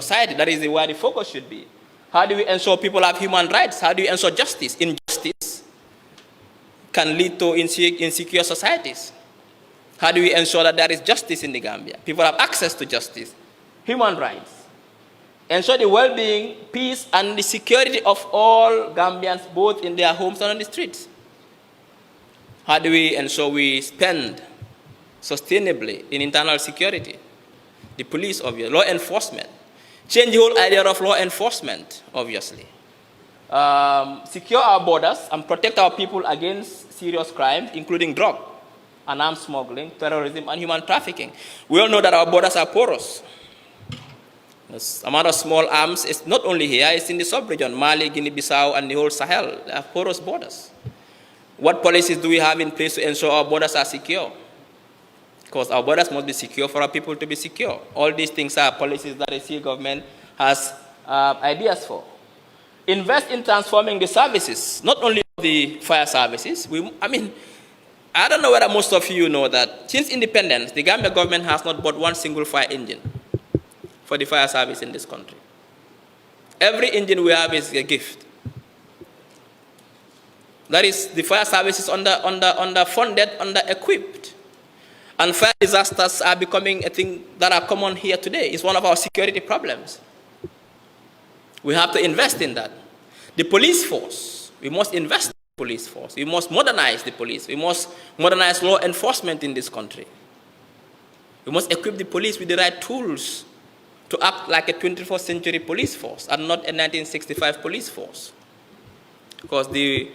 society. That is where the focus should be. How do we ensure people have human rights? How do we ensure justice? Injustice can lead to insecure societies. How do we ensure that there is justice in the Gambia? People have access to justice, human rights. Ensure the well-being, peace, and the security of all Gambians, both in their homes and on the streets. How do we ensure we spend sustainably in internal security? The police, obviously, law enforcement. Change the whole idea of law enforcement, obviously. Secure our borders and protect our people against serious crimes, including drug and arms smuggling, terrorism, and human trafficking. We all know that our borders are porous. The amount of small arms is not only here, it's in the sub-region, Mali, Guinea-Bissau, and the whole Sahel. They have porous borders. What policies do we have in place to ensure our borders are secure? Because our borders must be secure for our people to be secure. All these things are policies that the CA government has ideas for. Invest in transforming the services, not only the fire services. I don't know whether most of you know that since independence, the Gambia government has not bought one single fire engine for the fire service in this country. Every engine we have is a gift. That is, the fire service is underfunded, under-equipped. And fire disasters are becoming a thing that are common here today. It's one of our security problems. We have to invest in that. The police force, we must invest in the police force. We must modernize the police. We must modernize law enforcement in this country. We must equip the police with the right tools to act like a 21st century police force and not a 1965 police force. Because the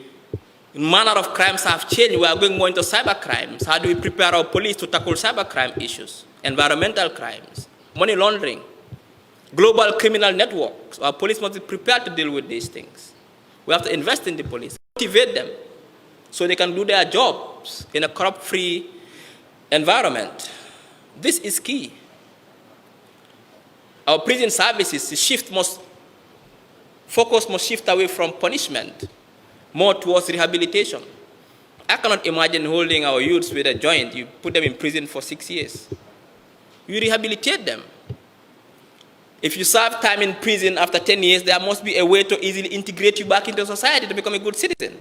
manner of crimes have changed. We are going more into cyber crimes. How do we prepare our police to tackle cyber crime issues, environmental crimes, money laundering, global criminal networks? Our police must be prepared to deal with these things. We have to invest in the police, motivate them so they can do their jobs in a corrupt-free environment. This is key. Our prison services, focus must shift away from punishment, more towards rehabilitation. I cannot imagine holding our youths with a joint. You put them in prison for 6 years. You rehabilitate them. If you serve time in prison after 10 years, there must be a way to easily integrate you back into society to become a good citizen.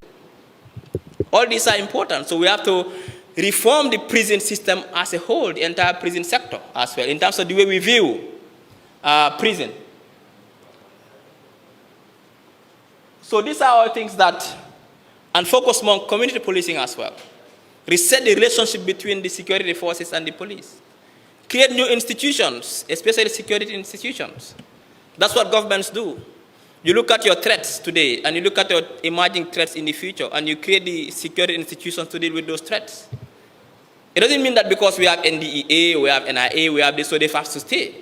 All these are important. So we have to reform the prison system as a whole, the entire prison sector as well, in terms of the way we view prison. So these are all things that, and focus more on community policing as well. Reset the relationship between the security forces and the police. Create new institutions, especially security institutions. That's what governments do. You look at your threats today, and you look at your emerging threats in the future, and you create the security institutions to deal with those threats. It doesn't mean that because we have NDEA, we have NIA, we have this, so they have to stay,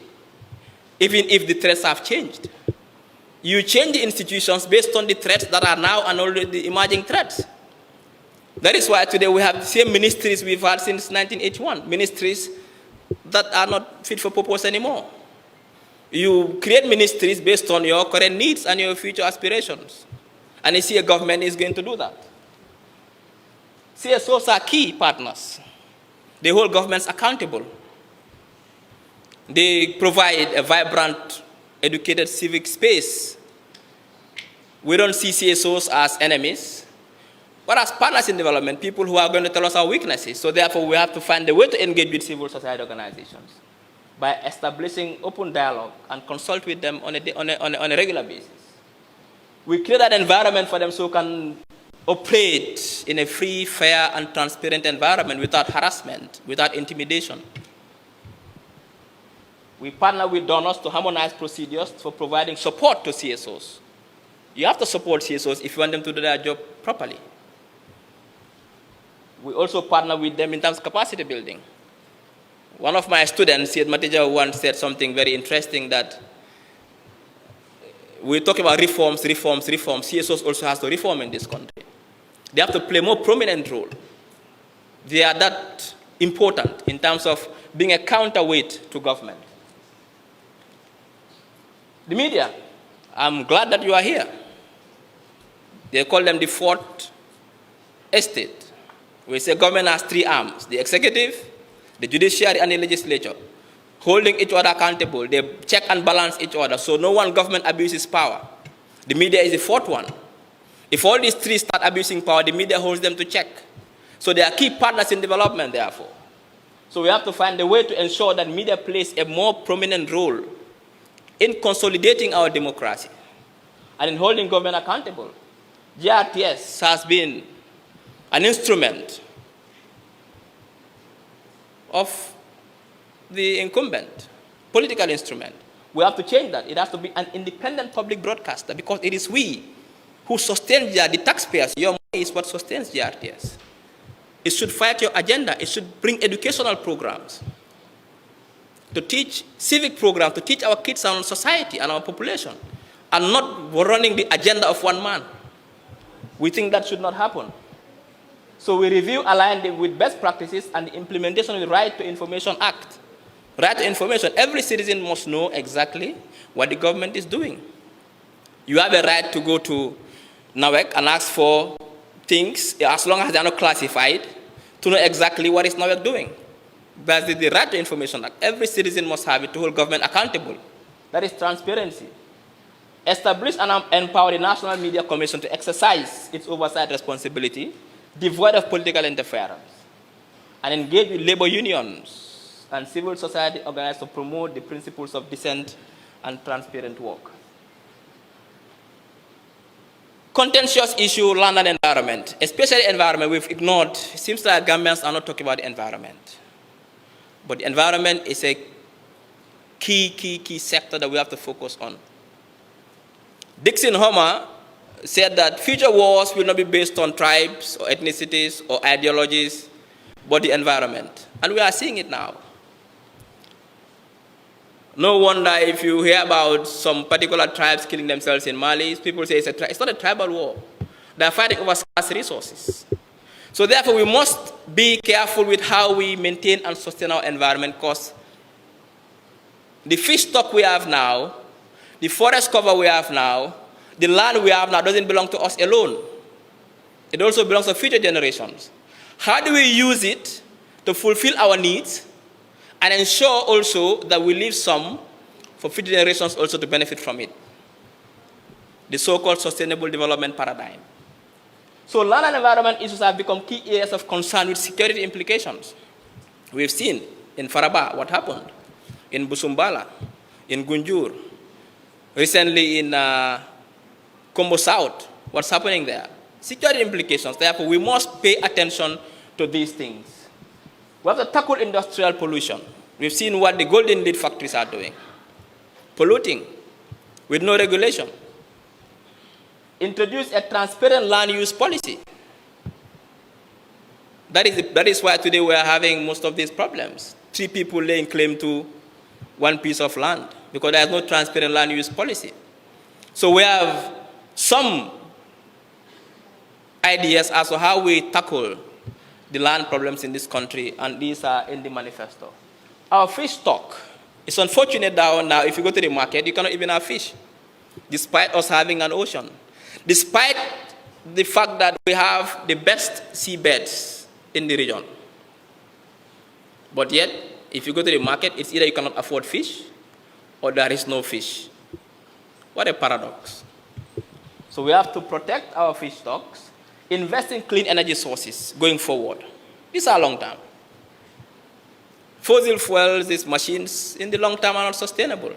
even if the threats have changed. You change the institutions based on the threats that are now and already emerging threats. That is why today we have the same ministries we've had since 1981, ministries that are not fit for purpose anymore. You create ministries based on your current needs and your future aspirations. And you see a government is going to do that. CSOs are key partners. They hold governments accountable. They provide a vibrant, educated civic space. We don't see CSOs as enemies, but as partners in development, people who are going to tell us our weaknesses. So therefore, we have to find a way to engage with civil society organizations by establishing open dialogue and consult with them on a regular basis. We create that environment for them so can operate in a free, fair, and transparent environment without harassment, without intimidation. We partner with donors to harmonize procedures for providing support to CSOs. You have to support CSOs if you want them to do their job properly. We also partner with them in terms of capacity building. One of my students, Syed Matija, once said something very interesting, that we talk about reforms. CSOs also has to reform in this country. They have to play a more prominent role. They are that important in terms of being a counterweight to government. The media, I'm glad that you are here. They call them the fourth estate. We say government has three arms: the executive, the judiciary, and the legislature. holding each other accountable. They check and balance each other, so no one government abuses power. The media is the fourth one. If all these three start abusing power, the media holds them to check. So they are key partners in development, therefore. So we have to find a way to ensure that media plays a more prominent role in consolidating our democracy and in holding government accountable. GRTS has been an instrument of the incumbent, political instrument. We have to change that. It has to be an independent public broadcaster, because it is we who sustain the taxpayers. Your money is what sustains GRTS. It should fight your agenda. It should bring educational programs to teach, civic programs to teach our kids and society and our population, and not running the agenda of one man. We think that should not happen. So we review, aligned with best practices and the implementation of the Right to Information Act. Right to information. Every citizen must know exactly what the government is doing. You have a right to go to NAWEC and ask for things, as long as they are not classified, to know exactly what is NAWEC doing. That's the Right to Information Act. Every citizen must have it to hold government accountable. That is transparency. Establish and empower the National Media Commission to exercise its oversight responsibility, devoid of political interference, and engage with labor unions and civil society organized to promote the principles of decent and transparent work. Contentious issue, land and environment, especially environment, we've ignored. It seems like Gambians are not talking about the environment. But the environment is a key sector that we have to focus on. Dixon Homer said that future wars will not be based on tribes or ethnicities or ideologies, but the environment. And we are seeing it now. No wonder if you hear about some particular tribes killing themselves in Mali, people say it's not a tribal war. They are fighting over scarce resources. So therefore, we must be careful with how we maintain and sustain our environment, because the fish stock we have now, the forest cover we have now, the land we have now doesn't belong to us alone. It also belongs to future generations. How do we use it to fulfill our needs and ensure also that we leave some for future generations also to benefit from it? The so-called sustainable development paradigm. So land and environment issues have become key areas of concern with security implications. We've seen in Faraba what happened, in Busumbala, in Gunjur, recently in Combo South, what's happening there. Security implications. Therefore, we must pay attention to these things. We have to tackle industrial pollution. We've seen what the golden lead factories are doing. Polluting with no regulation. Introduce a transparent land use policy. That is why today we are having most of these problems. 3 people laying claim to 1 piece of land, because there is no transparent land use policy. So we have some ideas as to how we tackle the land problems in this country, and these are in the manifesto. Our fish stock. It's unfortunate that now if you go to the market, you cannot even have fish, despite us having an ocean. Despite the fact that we have the best seabeds in the region. But yet, if you go to the market, it's either you cannot afford fish or there is no fish. What a paradox. So we have to protect our fish stocks, invest in clean energy sources going forward. These are long term. Fossil fuels, these machines, in the long term are not sustainable.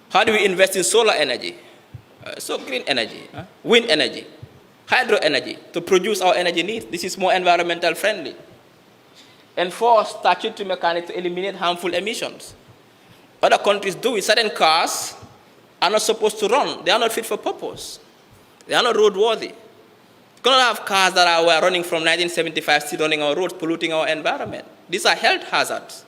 How do we invest in solar energy? So green energy, wind energy, hydro energy to produce our energy needs. This is more environmental friendly. Enforce statutory mechanics to eliminate harmful emissions. Other countries do it. Certain cars are not supposed to run. They are not fit for purpose. They are not roadworthy. You cannot have cars that were running from 1975 still running our roads, polluting our environment. These are health hazards.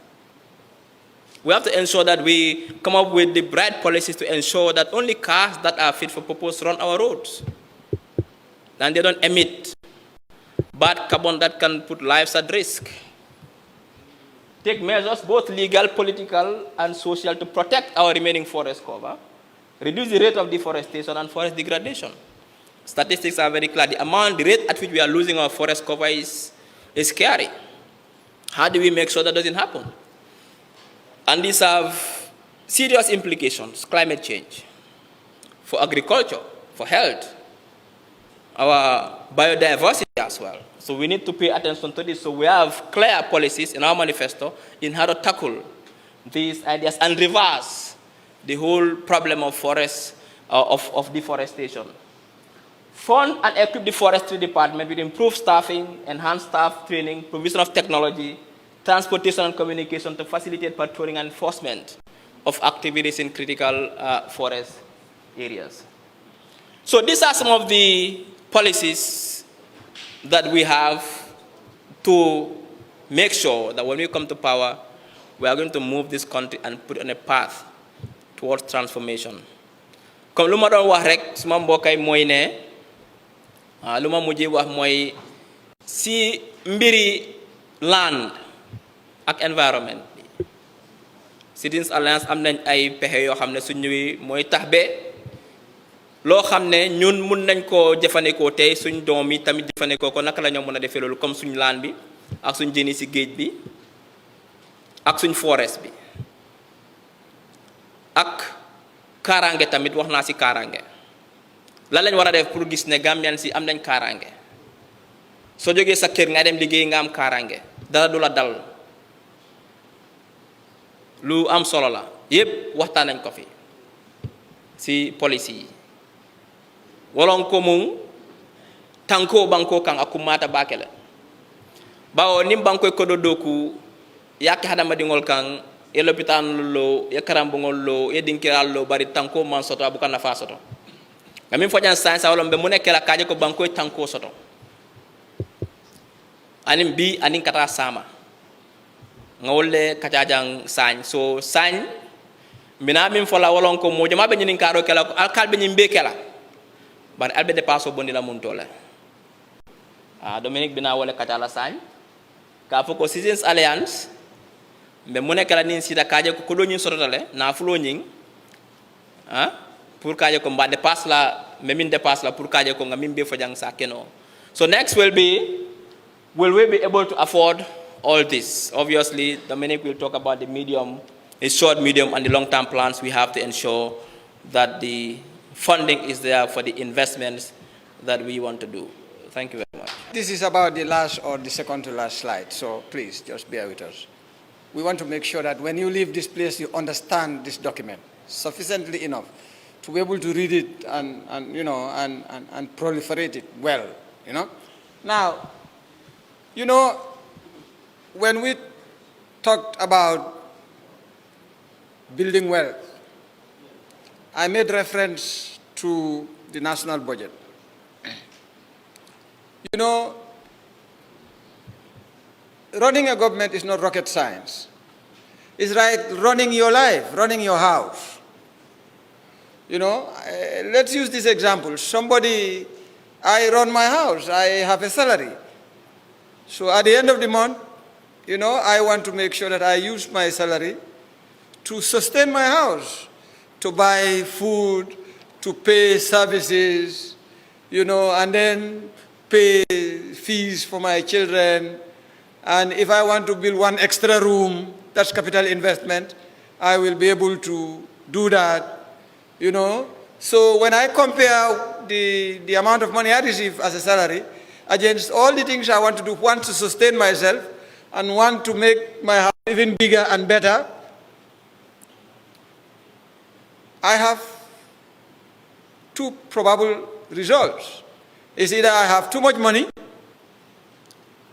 We have to ensure that we come up with the right policies to ensure that only cars that are fit for purpose run our roads. And they don't emit bad carbon that can put lives at risk. Take measures, both legal, political, and social, to protect our remaining forest cover, reduce the rate of deforestation and forest degradation. Statistics are very clear. The rate at which we are losing our forest cover is scary. How do we make sure that doesn't happen? And these have serious implications: climate change, for agriculture, for health, our biodiversity as well. So we need to pay attention to this. So we have clear policies in our manifesto in how to tackle these ideas and reverse the whole problem of forest, of deforestation. Fund and equip the forestry department with improved staffing, enhanced staff training, provision of technology, transportation and communication to facilitate patrolling and enforcement of activities in critical forest areas. So these are some of the policies that we have to make sure that when we come to power, we are going to move this country and put it on a path towards transformation. Comme lu ma doon wax rek suma mbokay mooy ne lu ma mujjee wax mooy si mbiri land ak environment bi Citizens Alliance am nañ ay pexe yoo xam ne su ñëwee mooy tax ba loo xam ne ñun mun nañ koo jëfandikoo tey suñ doom yi tamit jëfandikoo ko naka la ñoo mën a defee loolu comme suñ land bi ak suñ jëni si géej bi ak suñ forest bi ak kaaraange tamit wax naa si kaaraange lan lañ war a def pour gis ne Gambian si am nañ kaaraange soo jógee sa kër nga dem liggéey nga am kaaraange dara du la dal lu am solo la yépp waxtaan nañ ko fi si policy yi wolon ko mum tanko banko kan akumata bakele bawo nim banko ko do doku yakki hadama dingol kan e l'hôpital lo e karambongol lo e dinkiral lo bari tanko man soto abuka nafa soto ngamin fojan science awolom be munekela kaje ko banko tanko soto anim bi anin kata sama ngawolle kajajang sañ so sañ mina min fola wolon ko mo jama be nyinin karo kala ko alkal be nyimbe kala bari albe de paso bondi la mun tole Dominique bina wole katala sañ ka foko Citizens Alliance mbe mune kala nin sida kaje ko do nyin sotale na fulo nyin pour kaje ko mba dépasse la me min dépasse la pour kaje ko ngam be fojang sa keno. So next will we be able to afford all this? Obviously Dominique will talk about the short, medium and the long-term plans. We have to ensure that the funding is there for the investments that we want to do. Thank you very much. This is about the last or the second to last slide, so please just bear with us. We want to make sure that when you leave this place, you understand this document sufficiently enough to be able to read it and proliferate it well, Now, when we talked about building wealth, I made reference to the national budget. Running a government is not rocket science. It's like running your life, running your house. Let's use this example. I run my house, I have a salary. So at the end of the month, I want to make sure that I use my salary to sustain my house, to buy food, to pay services, and then pay fees for my children. And if I want to build one extra room, that's capital investment, I will be able to do that, So when I compare the amount of money I receive as a salary against all the things I want to do, want to sustain myself and want to make my house even bigger and better, I have two probable results. It's either I have too much money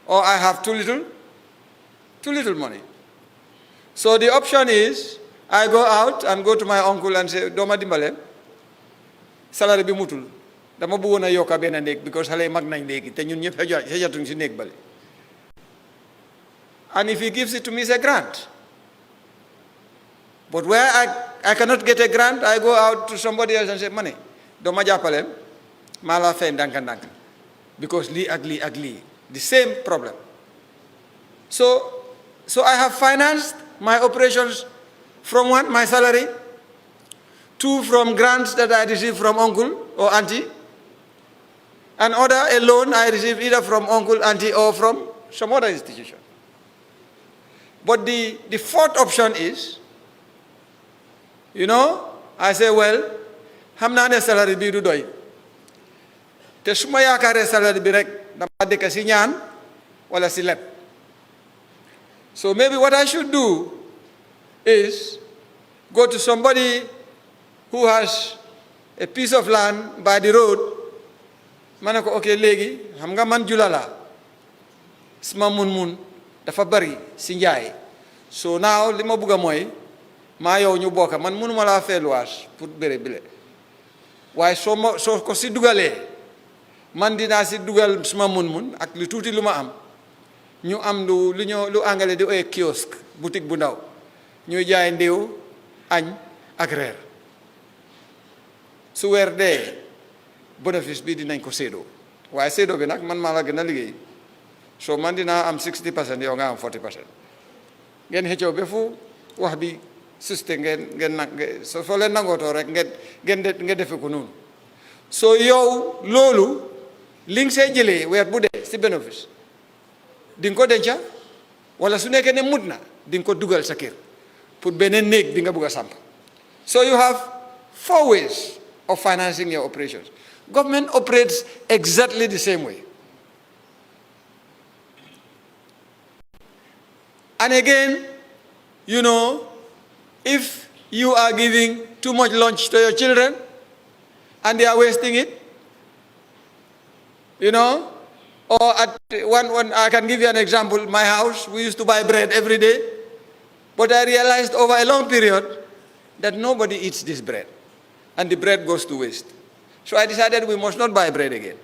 or I have too little money. So the option is I go out and go to my uncle and say, Doma dimbale, salary bi mutul. Dama bëggoon a yokka benn néeg because xale mag nañ léegi te ñun ñëpp xejatuñ si néeg bale. And if he gives it to me, it's a grant. But where I cannot get a grant, I go out to somebody else and say, money, doma jàppale, maa la fay ndànk-ndànk. Because lii ak lii, the same problem. So I have financed my operations from one, my salary, two, from grants that I receive from uncle or auntie, and other, a loan I receive either from uncle, auntie, or from some other institution. But the fourth option is You know, I say, well, xam naa ne salary bi du doy te su ma yaakaaree salary bi rek dama dëkk si ñaan wala si leb. So maybe what I should do is go to somebody who has a piece of land by the road. Ma ne ko ok léegi xam nga man jula la sama mun dafa bari si njaay. So now li ma bëgg mooy maa yow ñu bokk man mënuma laa fay luwaas pour béré bile waaye soo ko si dugalee man dinaa si dugal suma mun ak lu tuuti lu ma am ñu am lu anglais di ooyee kiosque boutique bu ndaw ñuy jaay ndéew añ ak reer su weer dee bénéfice bi dinañ ko séedoo waaye séedoo bi nag man maa la gën a liggéey so man dinaa am 60% yow nga am 40% ngeen xëccoo ba fu wax bi suste ngeen soo leen nangootoo rek ngeen defe ko noonu soo yow loolu li nga see jëlee weer bu dee si bénéfice di nga ko denca wala su nekkee ne mut na di nga ko dugal sa kër pour beneen néeg bi nga bugg a samp. So you have 4 ways of financing your operations. Government operates exactly the same way. And again, you know, if you are giving too much lunch to your children and they are wasting it, you know, or at one I can give you an example. My house, we used to buy bread every day, but I realized over a long period that nobody eats this bread, and the bread goes to waste. So I decided we must not buy bread again.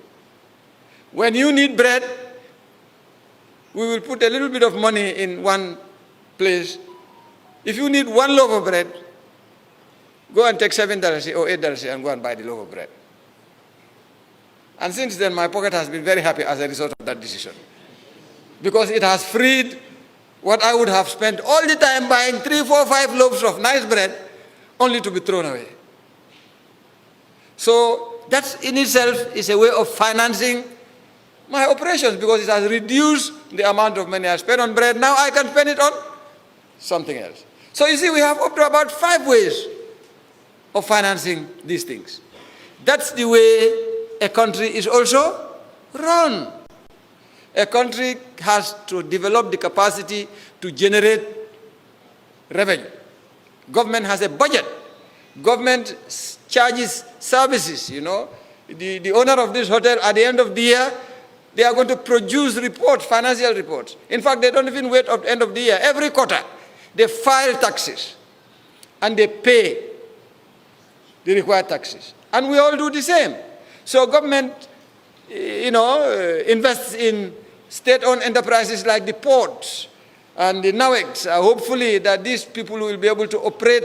When you need bread, we will put a little bit of money in one place. If you need 1 loaf of bread, go and take $7 or $8 and go and buy the loaf of bread. And since then, my pocket has been very happy as a result of that decision, because it has freed what I would have spent all the time buying 3, 4, 5 loaves of nice bread, only to be thrown away. So that in itself is a way of financing my operations, because it has reduced the amount of money I spend on bread. Now I can spend it on something else. So you see, we have up to about 5 ways of financing these things. That's the way a country is also run. A country has to develop the capacity to generate revenue. Government has a budget. Government charges services, you know. The owner of this hotel, at the end of the year, they are going to produce reports, financial reports. In fact, they don't even wait up the end of the year. Every quarter, they file taxes and they pay the required taxes. And we all do the same. So government, you know, invests in state-owned enterprises like the ports and the NAWEX. Hopefully that these people will be able to operate,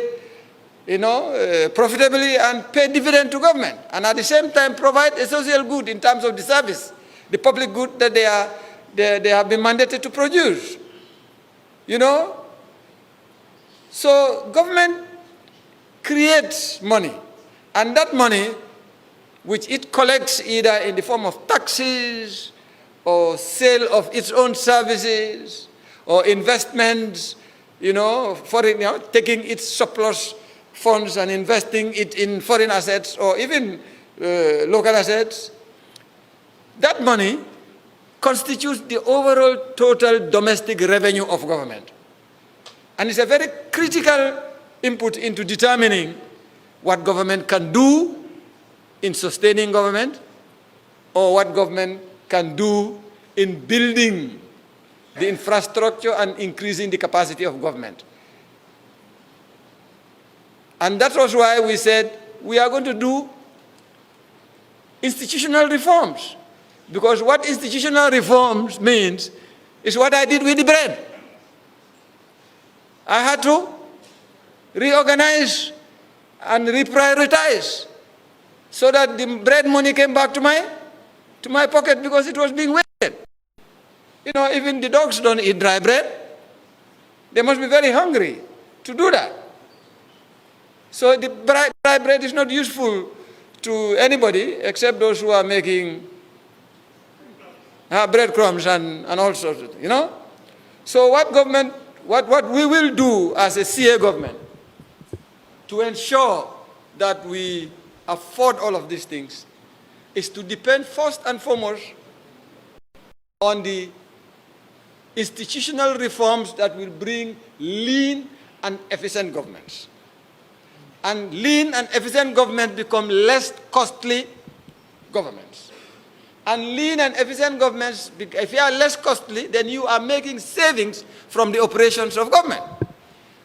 you know, profitably and pay dividend to government, and at the same time provide a social good in terms of the service, the public good that they have been mandated to produce. You know? So government creates money, and that money, which it collects either in the form of taxes or sale of its own services or investments, you know, foreign, you know, taking its surplus funds and investing it in foreign assets or even local assets, that money constitutes the overall total domestic revenue of government. And it's a very critical input into determining what government can do in sustaining government, or what government can do in building the infrastructure and increasing the capacity of government. And that was why we said we are going to do institutional reforms. Because what institutional reforms means is what I did with the bread. I had to reorganize and reprioritize so that the bread money came back to my pocket, because it was being wasted. You know, even the dogs don't eat dry bread. They must be very hungry to do that. So the dry bread is not useful to anybody except those who are making breadcrumbs and all sorts of things, you know. So what we will do as a CA government to ensure that we afford all of these things is to depend first and foremost on the institutional reforms that will bring lean and efficient governments. And lean and efficient government become less costly governments. And lean and efficient governments, if you are less costly, then you are making savings from the operations of government.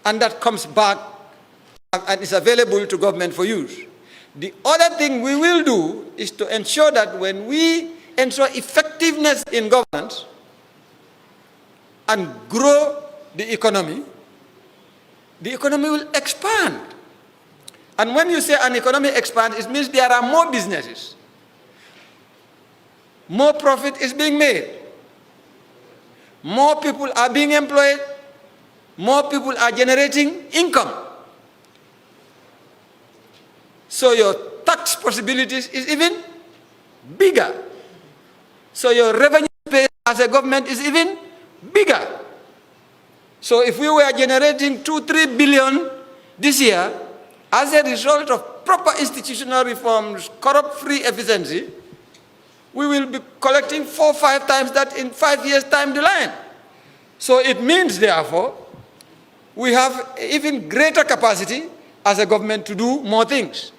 And that comes back and is available to government for use. The other thing we will do is to ensure that when we ensure effectiveness in governance and grow the economy will expand. And when you say an economy expands, it means there are more businesses. More profit is being made. More people are being employed. More people are generating income. So your tax possibilities is even bigger. So your revenue base as a government is even bigger. So if we were generating 2-3 billion this year, as a result of proper institutional reforms, corrupt-free efficiency, we will be collecting 4-5 times that in 5 years' time the line. So it means, therefore, we have even greater capacity as a government to do more things.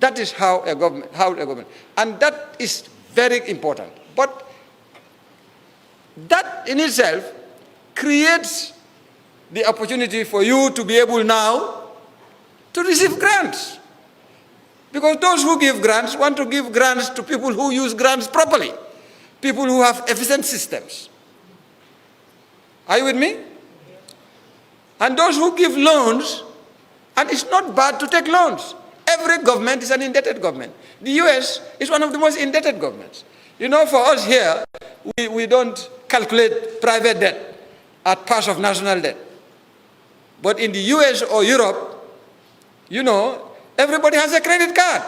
That is how a government, and that is very important. But that in itself creates the opportunity for you to be able now to receive grants. Because those who give grants want to give grants to people who use grants properly, people who have efficient systems. Are you with me? And those who give loans, and it's not bad to take loans. Every government is an indebted government. The US is one of the most indebted governments. You know, for us here, we don't calculate private debt at part of national debt. But in the US or Europe, you know, everybody has a credit card.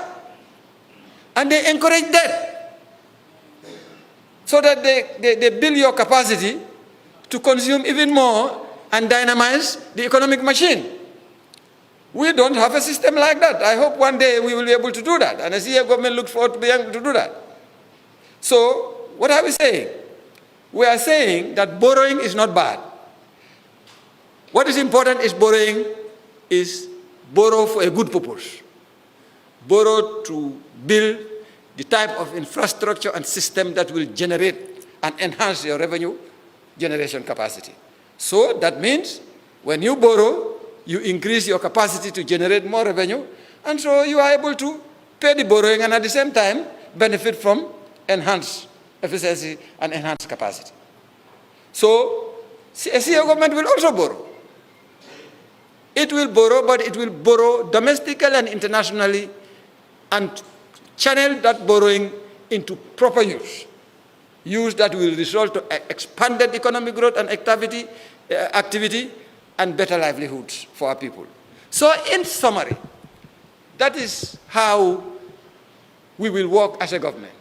And they encourage debt. So that they build your capacity to consume even more and dynamize the economic machine. We don't have a system like that. I hope one day we will be able to do that. And I see a government looks forward to being able to do that. So, what are we saying? We are saying that borrowing is not bad. What is important is borrow for a good purpose. Borrow to build the type of infrastructure and system that will generate and enhance your revenue generation capacity. So that means when you borrow, you increase your capacity to generate more revenue, and so you are able to pay the borrowing and at the same time benefit from enhanced efficiency and enhanced capacity. So a CEO government will also borrow. It will borrow, but it will borrow domestically and internationally and channel that borrowing into proper use. Use that will result to expanded economic growth and activity and better livelihoods for our people. So in summary, that is how we will work as a government.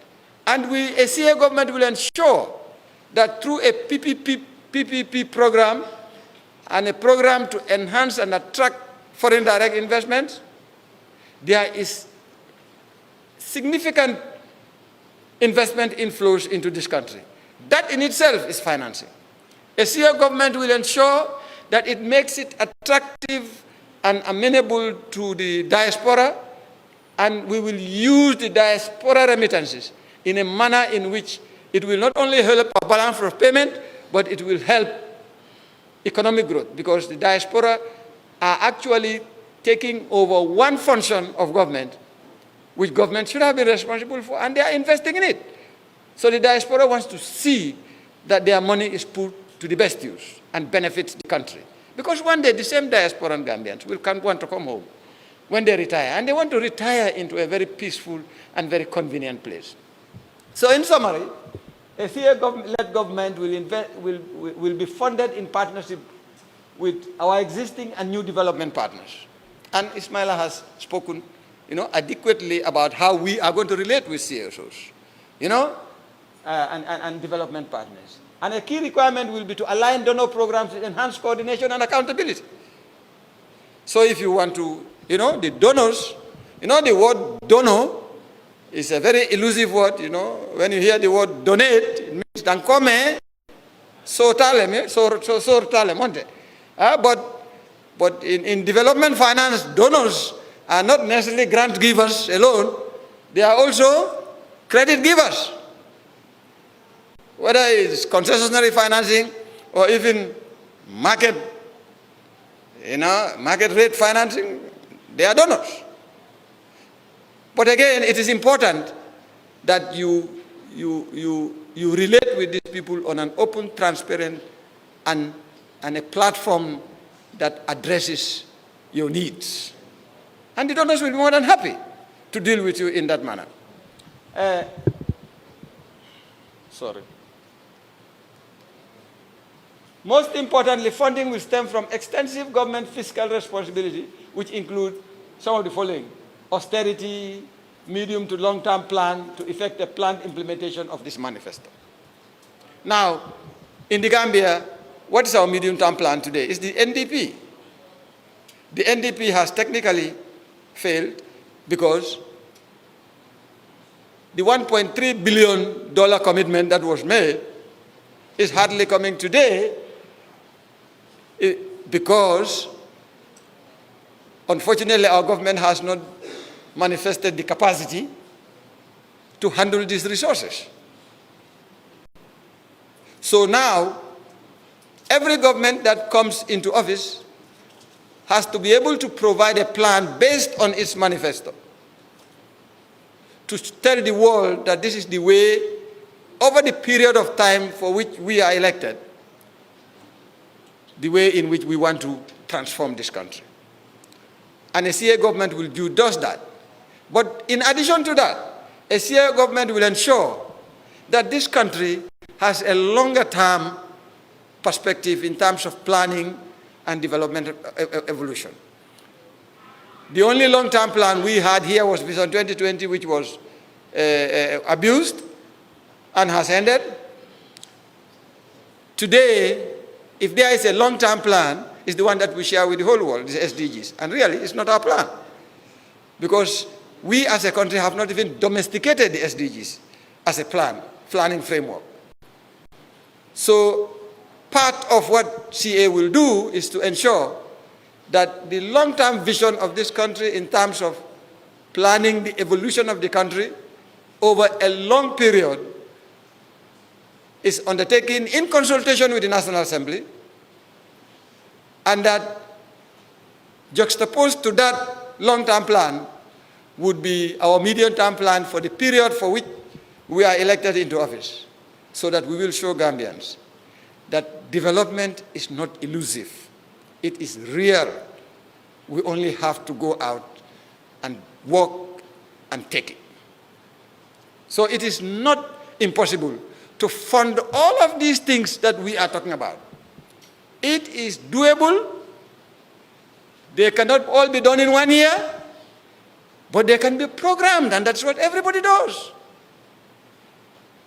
And a CA government will ensure that through a PPP program and a program to enhance and attract foreign direct investments, there is significant investment inflows into this country. That in itself is financing. A CA government will ensure that it makes it attractive and amenable to the diaspora, and we will use the diaspora remittances in a manner in which it will not only help our balance of payment, but it will help economic growth, because the diaspora are actually taking over one function of government, which government should have been responsible for, and they are investing in it. So the diaspora wants to see that their money is put to the best use and benefits the country. Because one day the same diasporan Gambians will want to come home when they retire, and they want to retire into a very peaceful and very convenient place. So in summary, a CA-led government will be funded in partnership with our existing and new development partners. And Ismaila has spoken, adequately about how we are going to relate with CSOs, and development partners. And a key requirement will be to align donor programs with enhanced coordination and accountability. So if you want to, the donors, the word donor is a very elusive word, When you hear the word donate, it means dankome, so tale monte. But in development finance, donors are not necessarily grant givers alone. They are also credit givers. Whether it's concessionary financing or even market rate financing, they are donors. But again, it is important that you relate with these people on an open, transparent, and a platform that addresses your needs. And the donors will be more than happy to deal with you in that manner. Most importantly, funding will stem from extensive government fiscal responsibility, which include some of the following: austerity, medium to long-term plan to effect a planned implementation of this manifesto. Now, in the Gambia, what is our medium-term plan today? It's the NDP. The NDP has technically failed because the $1.3 billion commitment that was made is hardly coming today because, unfortunately, our government has not manifested the capacity to handle these resources. So now, every government that comes into office has to be able to provide a plan based on its manifesto to tell the world that this is the way, over the period of time for which we are elected, the way in which we want to transform this country. And a CA government will do just that. But in addition to that, a CA government will ensure that this country has a longer term perspective in terms of planning and development evolution. The only long-term plan we had here was Vision 2020, which was abused and has ended. Today, if there is a long-term plan, it's the one that we share with the whole world, the SDGs. And really, it's not our plan. Because we as a country have not even domesticated the SDGs as a planning framework. So part of what CA will do is to ensure that the long-term vision of this country in terms of planning the evolution of the country over a long period is undertaken in consultation with the National Assembly, and that juxtaposed to that long-term plan would be our medium-term plan for the period for which we are elected into office, so that we will show Gambians that development is not elusive. It is real. We only have to go out and work and take it. So it is not impossible to fund all of these things that we are talking about. It is doable. They cannot all be done in 1 year, but they can be programmed, and that's what everybody does.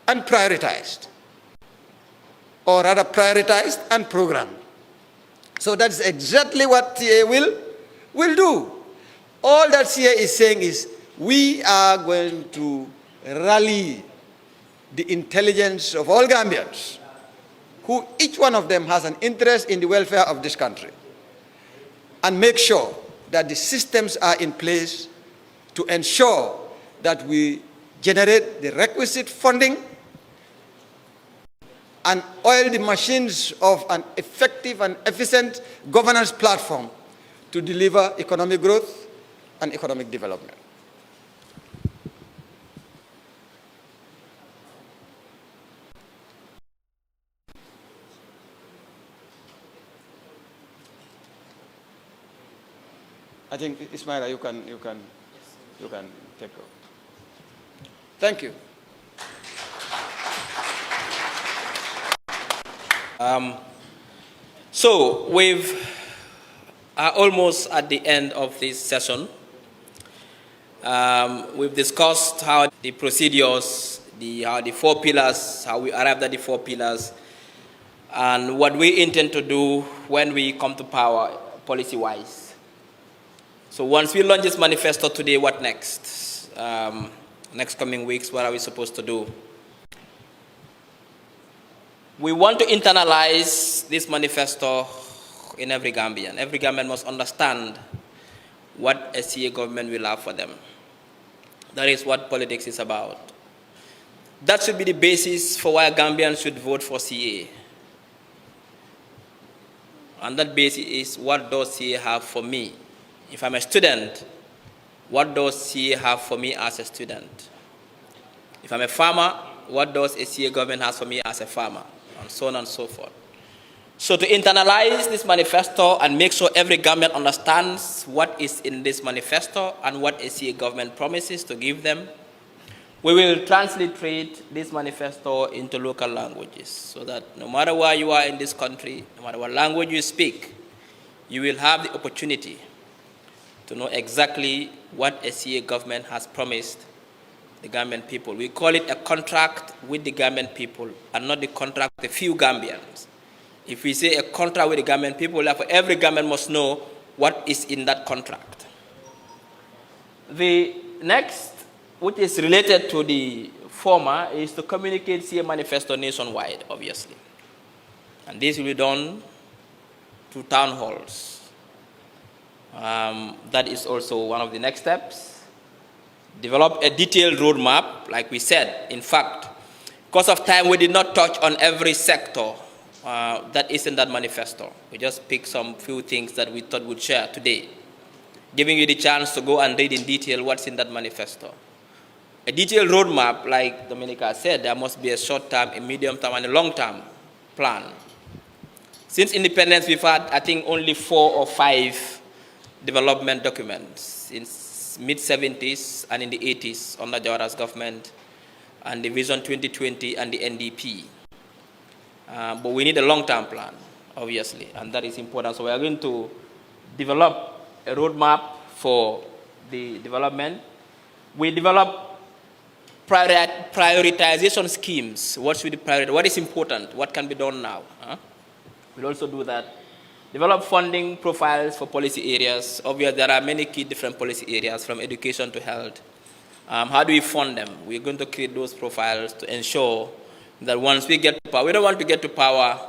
And prioritized. Or rather prioritized and programmed. So that's exactly what CA will do. All that CA is saying is, we are going to rally the intelligence of all Gambians, who each one of them has an interest in the welfare of this country, and make sure that the systems are in place to ensure that we generate the requisite funding and oil the machines of an effective and efficient governance platform to deliver economic growth and economic development. I think, Ismaila, you can take over. Thank you. So we've almost at the end of this session. We've discussed how the procedures, how the 4 pillars, how we arrived at the 4 pillars, and what we intend to do when we come to power policy-wise. So once we launch this manifesto today, what next? Next coming weeks, what are we supposed to do? We want to internalize this manifesto in every Gambian. Every Gambian must understand what a CA government will have for them. That is what politics is about. That should be the basis for why Gambians should vote for CA. And that basis is, what does CA have for me? If I'm a student, what does CA have for me as a student? If I'm a farmer, what does a CA government have for me as a farmer? And so on and so forth. So to internalize this manifesto and make sure every Gambian understands what is in this manifesto and what a CA government promises to give them, we will transliterate this manifesto into local languages so that no matter where you are in this country, no matter what language you speak, you will have the opportunity to know exactly what a CA government has promised the Gambian people. We call it a contract with the Gambian people and not the contract with a few Gambians. If we say a contract with the Gambian people, therefore every Gambian must know what is in that contract. The next, which is related to the former, is to communicate CA manifesto nationwide, obviously. And this will be done through town halls. That is also one of the next steps. Develop a detailed roadmap, like we said. In fact, because of time, we did not touch on every sector that is in that manifesto. We just picked some few things that we thought we'd share today, giving you the chance to go and read in detail what's in that manifesto. A detailed roadmap, like Dominica said, there must be a short-term, a medium-term, and a long-term plan. Since independence, we've had, I think, only 4 or 5 development documents since mid-70s and in the 80s under Jawara's government, and the Vision 2020 and the NDP. But we need a long-term plan, obviously, and that is important. So we are going to develop a roadmap for the development. We develop prioritization schemes. What should be priority? What is important? What can be done now? We'll also do that. Develop funding profiles for policy areas. Obviously, there are many key different policy areas, from education to health. How do we fund them? We're going to create those profiles to ensure that once we get to power, we don't want to get to power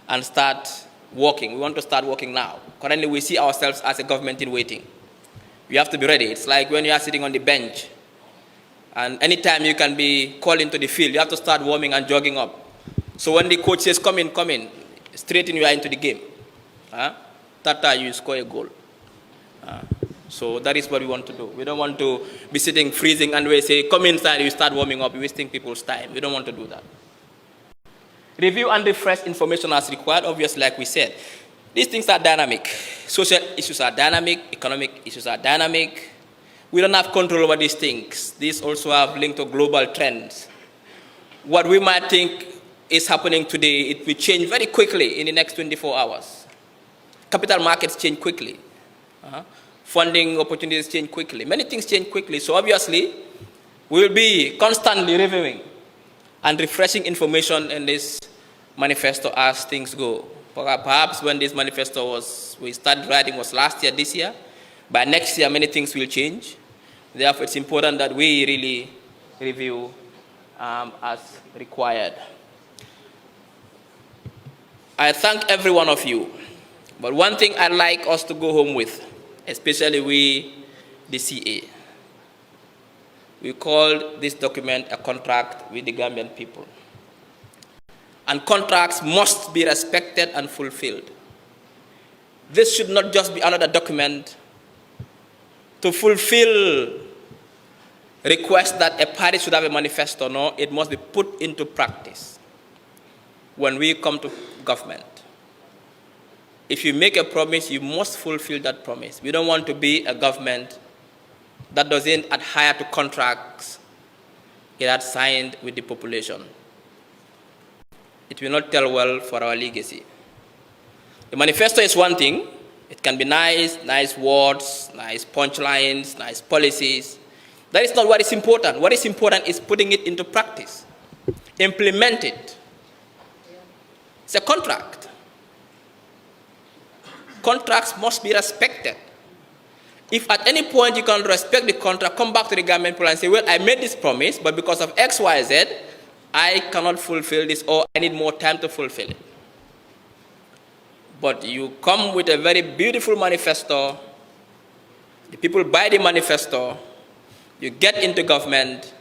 and start working. We want to start working now. Currently, we see ourselves as a government in waiting. We have to be ready. It's like when you are sitting on the bench, and anytime you can be called into the field, you have to start warming and jogging up. So when the coach says, come in, straight in, you are into the game. That time you score a goal. So that is what we want to do. We don't want to be sitting freezing and we say, come inside, you start warming up, wasting people's time. We don't want to do that. Review and refresh information as required, obviously, like we said. These things are dynamic. Social issues are dynamic, economic issues are dynamic. We don't have control over these things. These also have linked to global trends. What we might think is happening today, it will change very quickly in the next 24 hours. Capital markets change quickly. Funding opportunities change quickly. Many things change quickly. So obviously, we will be constantly reviewing and refreshing information in this manifesto as things go. Perhaps when this manifesto we started writing was last year, this year. By next year, many things will change. Therefore, it's important that we really review as required. I thank every one of you. But one thing I'd like us to go home with, especially we, the CA, we call this document a contract with the Gambian people. And contracts must be respected and fulfilled. This should not just be another document to fulfill requests that a party should have a manifesto. No, it must be put into practice when we come to government. If you make a promise, you must fulfill that promise. We don't want to be a government that doesn't adhere to contracts it had signed with the population. It will not tell well for our legacy. The manifesto is one thing. It can be nice words, nice punchlines, nice policies. That is not what is important. What is important is putting it into practice. Implement it. It's a contract. Contracts must be respected. If at any point you can respect the contract, come back to the Gambian people and say, well, I made this promise, but because of X, Y, Z, I cannot fulfill this, or I need more time to fulfill it. But you come with a very beautiful manifesto, the people buy the manifesto, you get into government,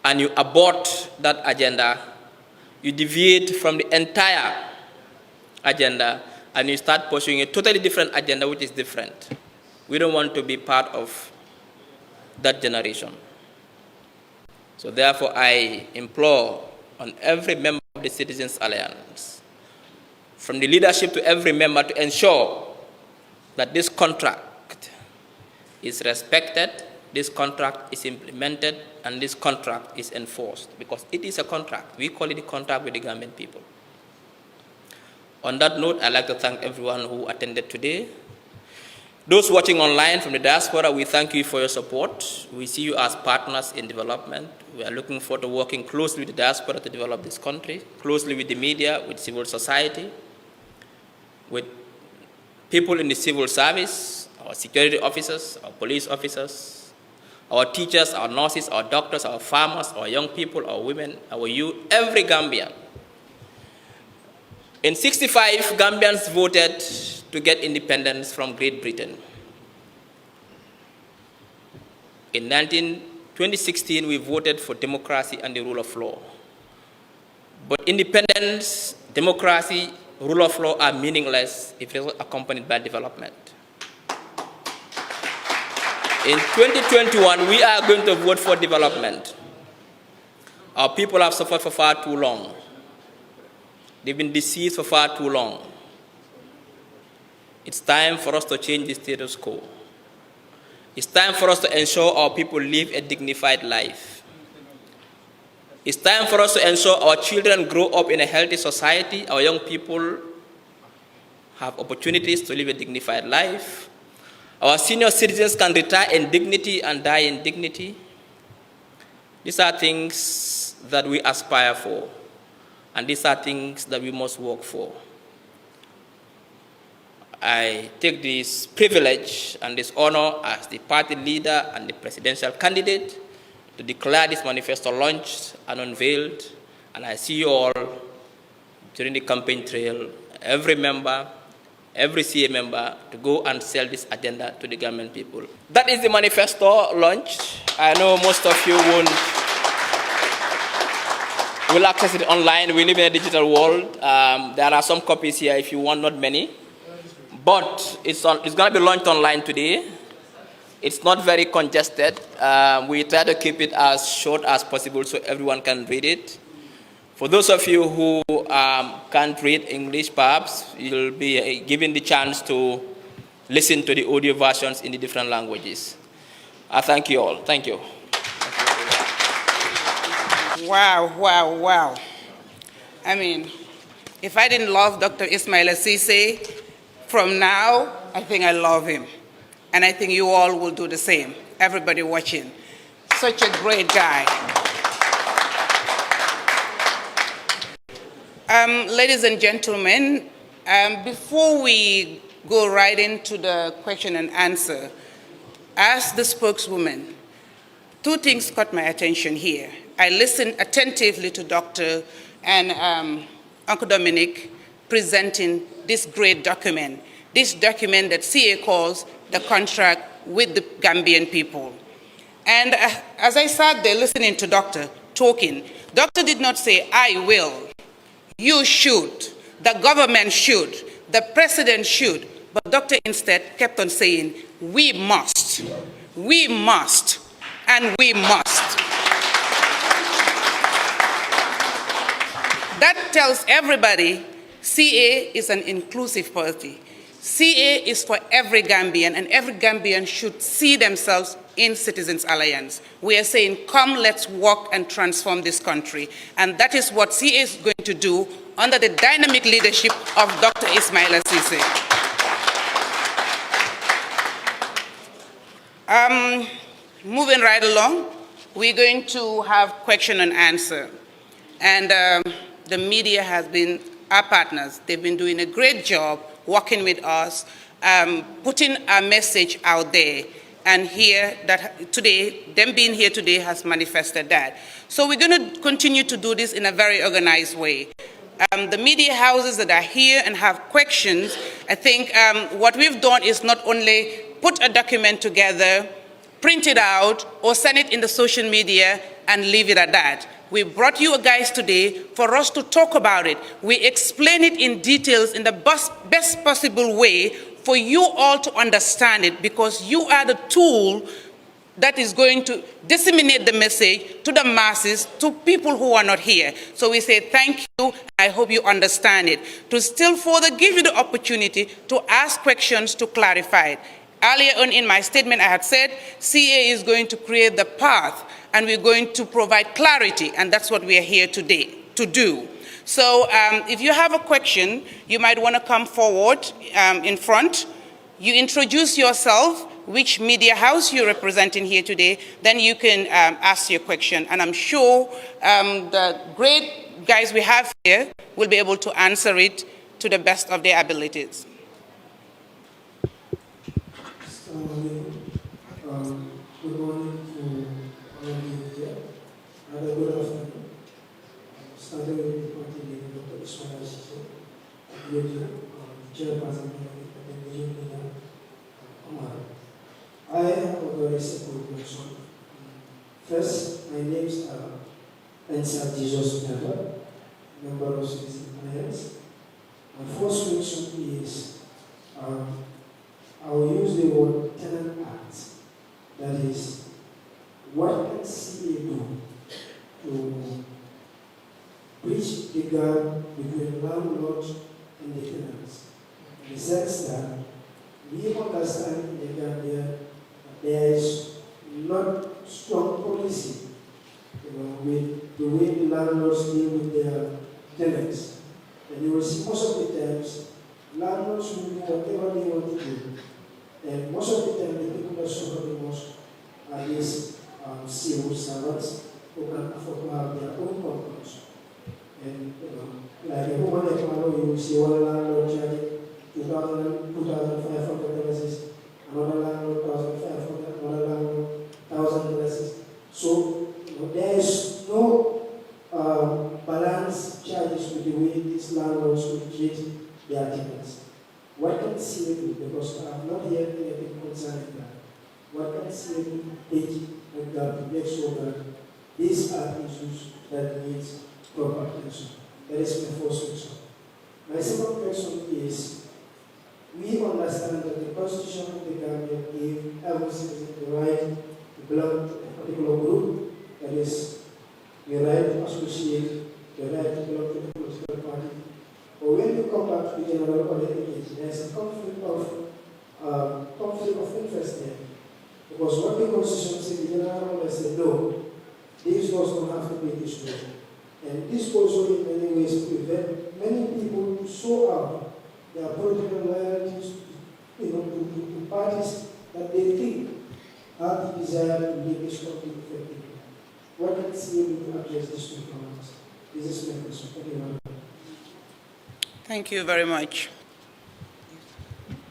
and you abort that agenda, you deviate from the entire agenda, and you start pursuing a totally different agenda, which is different. We don't want to be part of that generation. So therefore, I implore on every member of the Citizens Alliance, from the leadership to every member, to ensure that this contract is respected, this contract is implemented, and this contract is enforced, because it is a contract. We call it a contract with the Gambian people. On that note, I'd like to thank everyone who attended today. Those watching online from the diaspora, we thank you for your support. We see you as partners in development. We are looking forward to working closely with the diaspora to develop this country, closely with the media, with civil society, with people in the civil service, our security officers, our police officers, our teachers, our nurses, our doctors, our farmers, our young people, our women, our youth, every Gambian. In 65, Gambians voted to get independence from Great Britain. In 2016, we voted for democracy and the rule of law. But independence, democracy, rule of law are meaningless if it is accompanied by development. In 2021, we are going to vote for development. Our people have suffered for far too long. They've been deceased for far too long. It's time for us to change the status quo. It's time for us to ensure our people live a dignified life. It's time for us to ensure our children grow up in a healthy society, our young people have opportunities to live a dignified life. Our senior citizens can retire in dignity and die in dignity. These are things that we aspire for. And these are things that we must work for. I take this privilege and this honor as the party leader and the presidential candidate to declare this manifesto launched and unveiled. And I see you all during the campaign trail, every member, every CA member, to go and sell this agenda to the Gambian people. That is the manifesto launched. I know most of you will access it online. We live in a digital world. There are some copies here if you want, not many. But it's going to be launched online today. It's not very congested. We try to keep it as short as possible so everyone can read it. For those of you who can't read English, perhaps you'll be given the chance to listen to the audio versions in the different languages. I thank you all. Thank you. Wow, wow, wow. I mean, if I didn't love Dr. Ismaila Ceesay, from now, I think I love him. And I think you all will do the same, everybody watching. Such a great guy. Ladies and gentlemen, before we go right into the question and answer, as the spokeswoman, two things caught my attention here. I listened attentively to Dr. and Uncle Dominic presenting this great document that CA calls the contract with the Gambian people. And as I sat there listening to Doctor talking, Doctor did not say, I will, you should, the government should, the president should, but Doctor instead kept on saying, we must, and we must. That tells everybody CA is an inclusive party. CA is for every Gambian, and every Gambian should see themselves in Citizens Alliance. We are saying, come, let's work and transform this country. And that is what CA is going to do under the dynamic leadership of Dr. Ismaila Ceesay. Moving right along, we're going to have question and answer. And the media has been our partners. They've been doing a great job working with us putting a message out there. And here, that today, them being here today has manifested that. So we're going to continue to do this in a very organized way. The media houses that are here and have questions, I think what we've done is not only put a document together, print it out, or send it in the social media and leave it at that. We brought you guys today for us to talk about it. We explain it in details in the best possible way for you all to understand it, because you are the tool that is going to disseminate the message to the masses, to people who are not here. So we say thank you. I hope you understand it. To still further give you the opportunity to ask questions to clarify it. Earlier on in my statement, I had said CA is going to create the path and we're going to provide clarity, and that's what we are here today to do. So if you have a question, you might want to come forward in front. You introduce yourself, which media house you're representing here today, then you can ask your question. And I'm sure the great guys we have here will be able to answer it to the best of their abilities. Good morning to all of you here. Good afternoon. Starting with the party leader, Dr. Ismail Sise, chairperson of the Gambian. I have a very simple question. First, my name is Ensa Jesus member of Citizen Alliance. My first question is, I will use the word tenant act. That is, what can CA do to bridge the gap between landlords and the tenants? In the sense that we understand in the Gambia that there is not strong policy, with the way the landlords deal with their tenants. And you will see most of the times, landlords will do whatever they want to do. And most of the time, the people that suffer the most are these civil servants who can afford to have their own companies. And like a woman like Mano, you will see one landlord charging $2,500, another landlord $1,500, another landlord $1,000. So there is no balance charges with the way these landlords will treat their tenants. What can CA do? Because I have not heard anything concerning that. What can CA do to make sure that these are issues that need proper attention? That is my first question. My second question is, we understand that the Constitution of the Gambia gave every citizen the right to belong to a particular group, that is, the right to associate, the right to belong to a political party. But when you come back to the general audience, there's a conflict of interest there. Because what the Constitution says, the general audience said, no, these laws don't have to be this way. And this also in many ways prevent many people to show out their political loyalties to parties that they think have the desire to make this country effective. What can CA do to address these two problems? This is my question. Thank you very much. Thank you very much.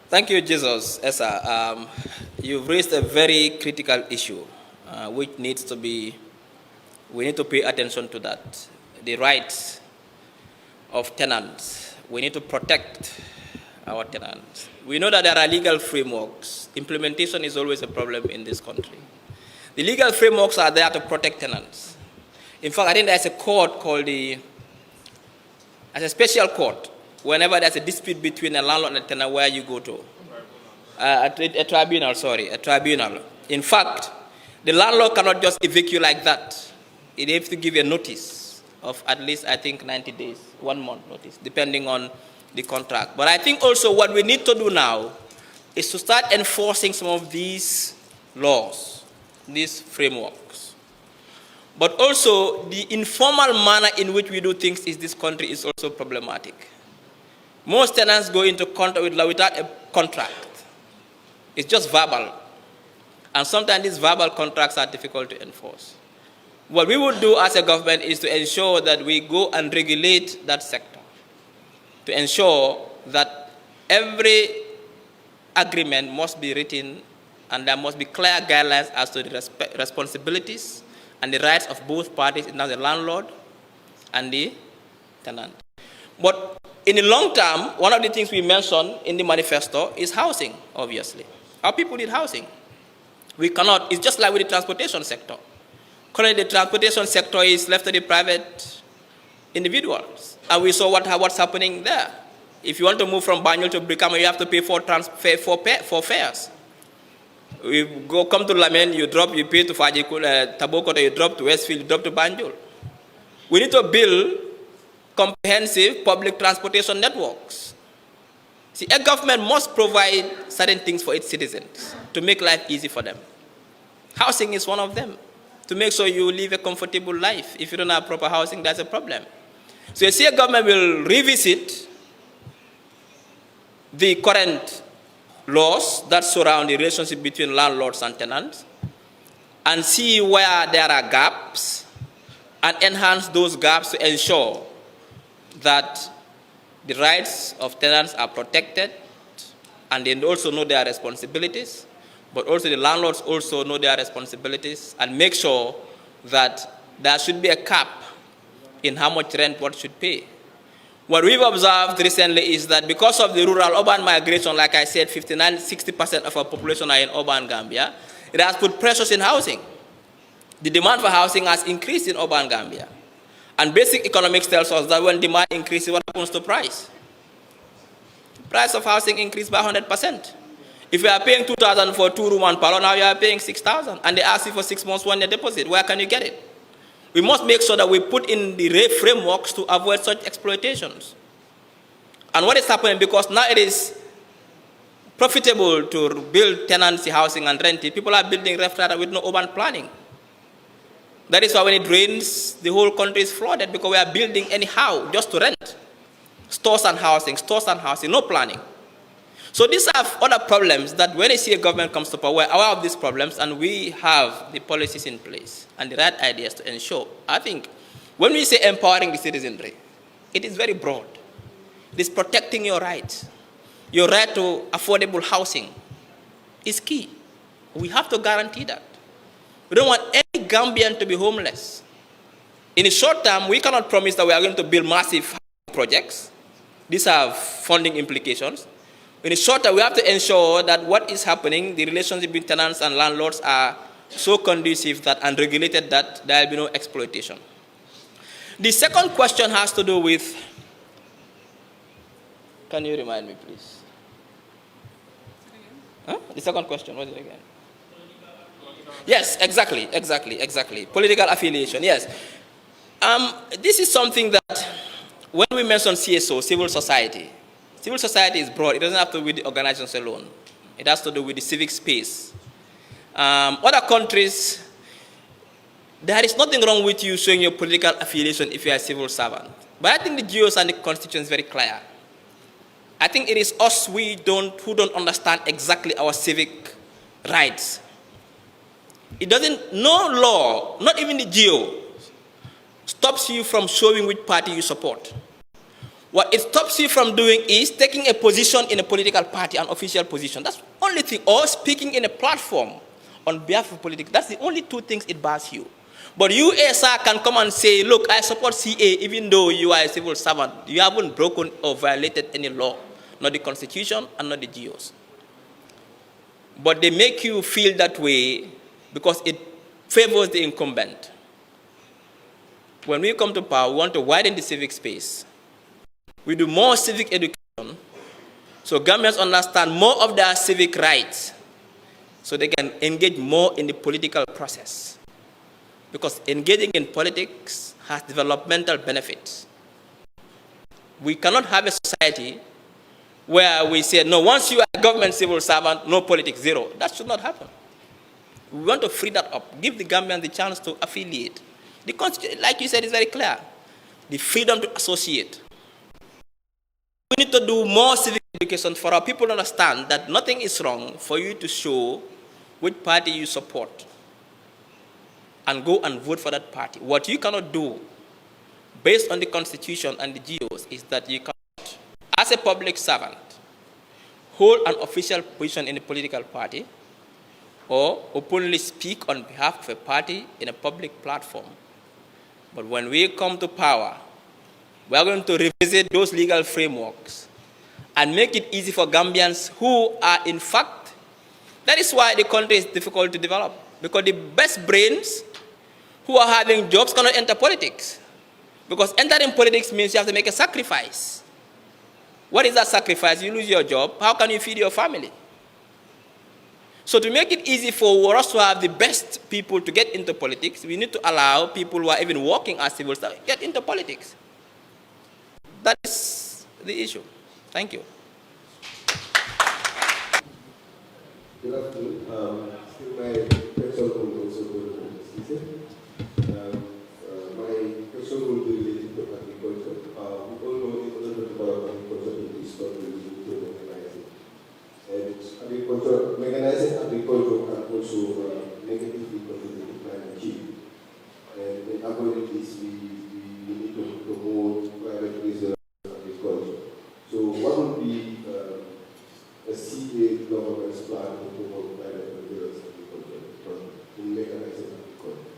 Thank you, Jesus. Esa, you've raised a very critical issue, which needs to be, we need to pay attention to that. The rights of tenants. We need to protect our tenants. We know that there are legal frameworks. Implementation is always a problem in this country. The legal frameworks are there to protect tenants. In fact, I think there's a court called there's a special court whenever there's a dispute between a landlord and a tenant, where you go to. A tribunal. In fact, the landlord cannot just evict you like that. It has to give you a notice of at least, I think, 90 days, 1 month notice, depending on the contract. But I think also what we need to do now is to start enforcing some of these laws, these frameworks. But also, the informal manner in which we do things in this country is also problematic. Most tenants go into contract without a contract. It's just verbal. And sometimes these verbal contracts are difficult to enforce. What we would do as a government is to ensure that we go and regulate that sector, to ensure that every agreement must be written, and there must be clear guidelines as to the responsibilities and the rights of both parties, now the landlord and the tenant. But in the long term, one of the things we mentioned in the manifesto is housing, obviously. Our people need housing. We cannot, it's just like with the transportation sector. Currently, the transportation sector is left to the private individuals. And we saw what's happening there. If you want to move from Banjul to Brikama, you have to pay for fares. You come to Lamen, you pay to Tabokota, you drop to Westfield, you drop to Banjul. We need to build comprehensive public transportation networks. See, a government must provide certain things for its citizens to make life easy for them. Housing is one of them, to make sure you live a comfortable life. If you don't have proper housing, that's a problem. So you see, a government will revisit the current laws that surround the relationship between landlords and tenants and see where there are gaps and enhance those gaps to ensure that the rights of tenants are protected and they also know their responsibilities, but also the landlords also know their responsibilities and make sure that there should be a cap in how much rent one should pay. What we've observed recently is that because of the rural-urban migration, like I said, 59–60% of our population are in urban Gambia, it has put pressures in housing. The demand for housing has increased in urban Gambia. And basic economics tells us that when demand increases, what happens to price? The price of housing increased by 100%. If you are paying 2,000 for 2-room and parlor, now you are paying 6,000, and they ask you for 6 months one-year deposit. Where can you get it? We must make sure that we put in the frameworks to avoid such exploitations. And what is happening, because now it is profitable to build tenancy housing and rent it, people are building restaurants with no urban planning. That is why when it rains, the whole country is flooded, because we are building anyhow just to rent. Stores and housing, no planning. So these are other problems that when you see a government comes to power, we're aware of these problems and we have the policies in place and the right ideas to ensure. I think when we say empowering the citizenry, it is very broad. It is protecting your rights. Your right to affordable housing is key. We have to guarantee that. We don't want any Gambian to be homeless. In the short term, we cannot promise that we are going to build massive projects. These have funding implications. In the short term, we have to ensure that what is happening, the relationship between tenants and landlords are so conducive that and regulated that there will be no exploitation. The second question has to do with, can you remind me, please? Huh? The second question, what is it again? Yes, exactly. Political affiliation, yes. This is something that when we mention CSO, civil society is broad. It doesn't have to do with the organizations alone. It has to do with the civic space. Other countries, there is nothing wrong with you showing your political affiliation if you are a civil servant. But I think the GOs and the Constitution is very clear. I think it is us who don't understand exactly our civic rights. It doesn't, no law, not even the GO, stops you from showing which party you support. What it stops you from doing is taking a position in a political party, an official position. That's the only thing. Or speaking in a platform on behalf of politics. That's the only two things it bars you. But you, sir, can come and say, look, I support CA even though you are a civil servant. You haven't broken or violated any law, not the Constitution and not the GOs. But they make you feel that way because it favors the incumbent. When we come to power, we want to widen the civic space. We do more civic education so Gambians understand more of their civic rights so they can engage more in the political process. Because engaging in politics has developmental benefits. We cannot have a society where we say, no, once you are a government civil servant, no politics, zero. That should not happen. We want to free that up, give the Gambians the chance to affiliate. The Constitution, like you said, is very clear. The freedom to associate. We need to do more civic education for our people to understand that nothing is wrong for you to show which party you support and go and vote for that party. What you cannot do, based on the Constitution and the GOs, is that you cannot, as a public servant, hold an official position in a political party or openly speak on behalf of a party in a public platform. But when we come to power, we are going to revisit those legal frameworks and make it easy for Gambians who are in fact, that is why the country is difficult to develop, because the best brains who are having jobs cannot enter politics. Because entering politics means you have to make a sacrifice. What is that sacrifice? You lose your job. How can you feed your family? So to make it easy for us to have the best people to get into politics, we need to allow people who are even working as civil staff get into politics. That is the issue. Thank you. Good afternoon. Still my question will also go to my question will be related to agriculture. We all know a little bit about agriculture is not related to mechanizing. And agriculture, mechanizing agriculture can also negatively contribute to climate change. And in avoiding this, we need to promote private research agriculture. So what would be a CA government's plan to promote private research agriculture in mechanizing agriculture?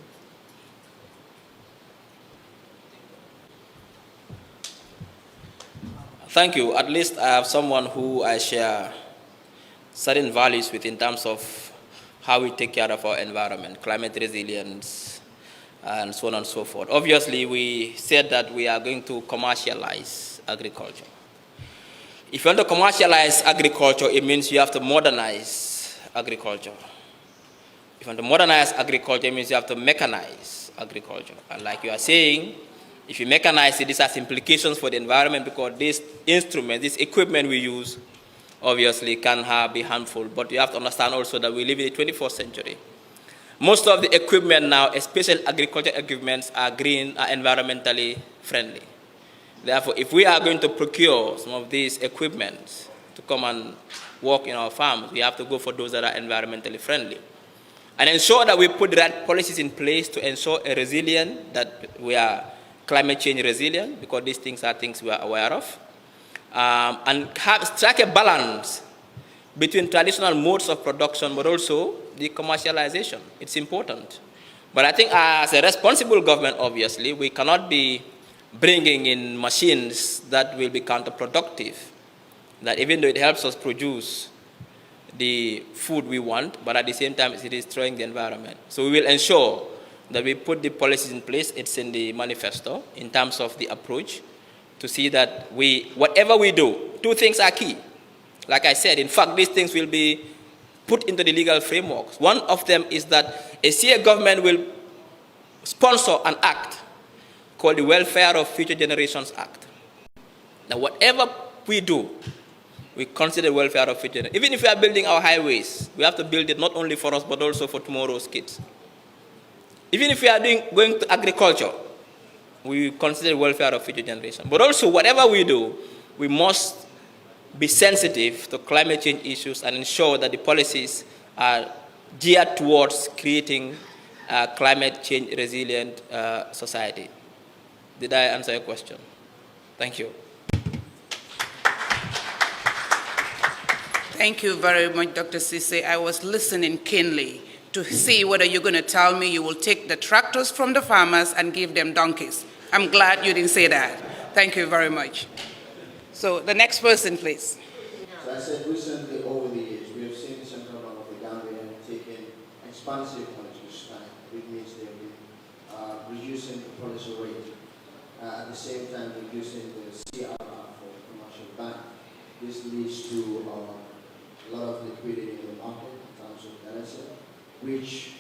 Thank you. At least I have someone who I share certain values with in terms of how we take care of our environment, climate resilience, and so on and so forth. Obviously, we said that we are going to commercialize agriculture. If you want to commercialize agriculture, it means you have to modernize agriculture. If you want to modernize agriculture, it means you have to mechanize agriculture. And like you are saying, if you mechanize it, this has implications for the environment because this instrument, this equipment we use, obviously can be harmful. But you have to understand also that we live in the 21st century. Most of the equipment now, especially agricultural equipments, are green, are environmentally friendly. Therefore, if we are going to procure some of these equipment to come and work in our farms, we have to go for those that are environmentally friendly. And ensure that we put the right policies in place to ensure a resilient, that we are climate change resilient, because these things are things we are aware of. And strike a balance between traditional modes of production, but also the commercialization. It's important. But I think as a responsible government, obviously, we cannot be bringing in machines that will be counterproductive, that even though it helps us produce the food we want, but at the same time it is destroying the environment. So we will ensure that we put the policies in place. It's in the manifesto in terms of the approach to see that whatever we do, two things are key. Like I said, in fact, these things will be put into the legal frameworks. One of them is that a CA government will sponsor an act called the Welfare of Future Generations Act. Now, whatever we do, we consider the welfare of future generations. Even if we are building our highways, we have to build it not only for us, but also for tomorrow's kids. Even if we are going to agriculture, we consider the welfare of future generations. But also, whatever we do, we must be sensitive to climate change issues and ensure that the policies are geared towards creating a climate change resilient society. Did I answer your question? Thank you. Thank you very much, Dr. Sise. I was listening keenly to see whether you're going to tell me you will take the tractors from the farmers and give them donkeys. I'm glad you didn't say that. Thank you very much. So the next person, please. So I said recently over the years, we have seen the central bank of the Gambian taking expansive monetary stance, which means they've been reducing the policy rate, at the same time reducing the CRR for commercial bank. This leads to a lot of liquidity in the market in terms of currency, which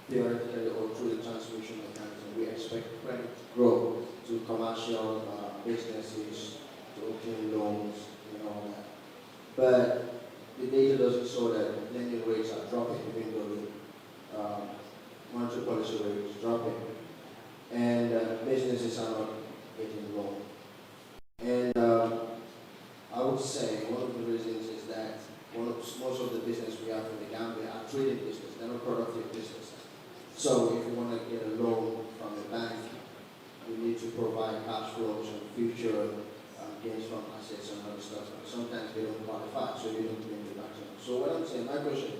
theoretically or through the transmission mechanism, we expect credit growth to commercial businesses, to obtain loans and all that. But the data doesn't show that lending rates are dropping, even though the monetary policy rate is dropping. And businesses are not getting loans. And I would say one of the reasons is that most of the business we have in the Gambia are trading business, they're not productive businesses. So if you want to get a loan from the bank, you need to provide cash flows and future gains from assets and other stuff. Sometimes they don't qualify, so they don't claim the tax. So what I'm saying, my question,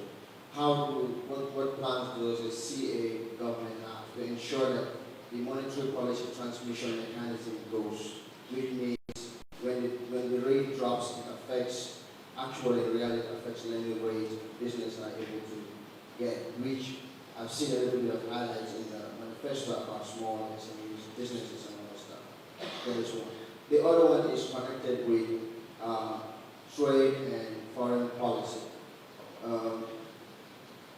what plans does the CA government have to ensure that the monetary policy transmission mechanism goes, which means when the rate drops, it affects, actually in reality affects lending rates, business are able to get, which I've seen a little bit of highlights in the manifesto about small SMEs, businesses and all that stuff. That is one. The other one is connected with trade and foreign policy.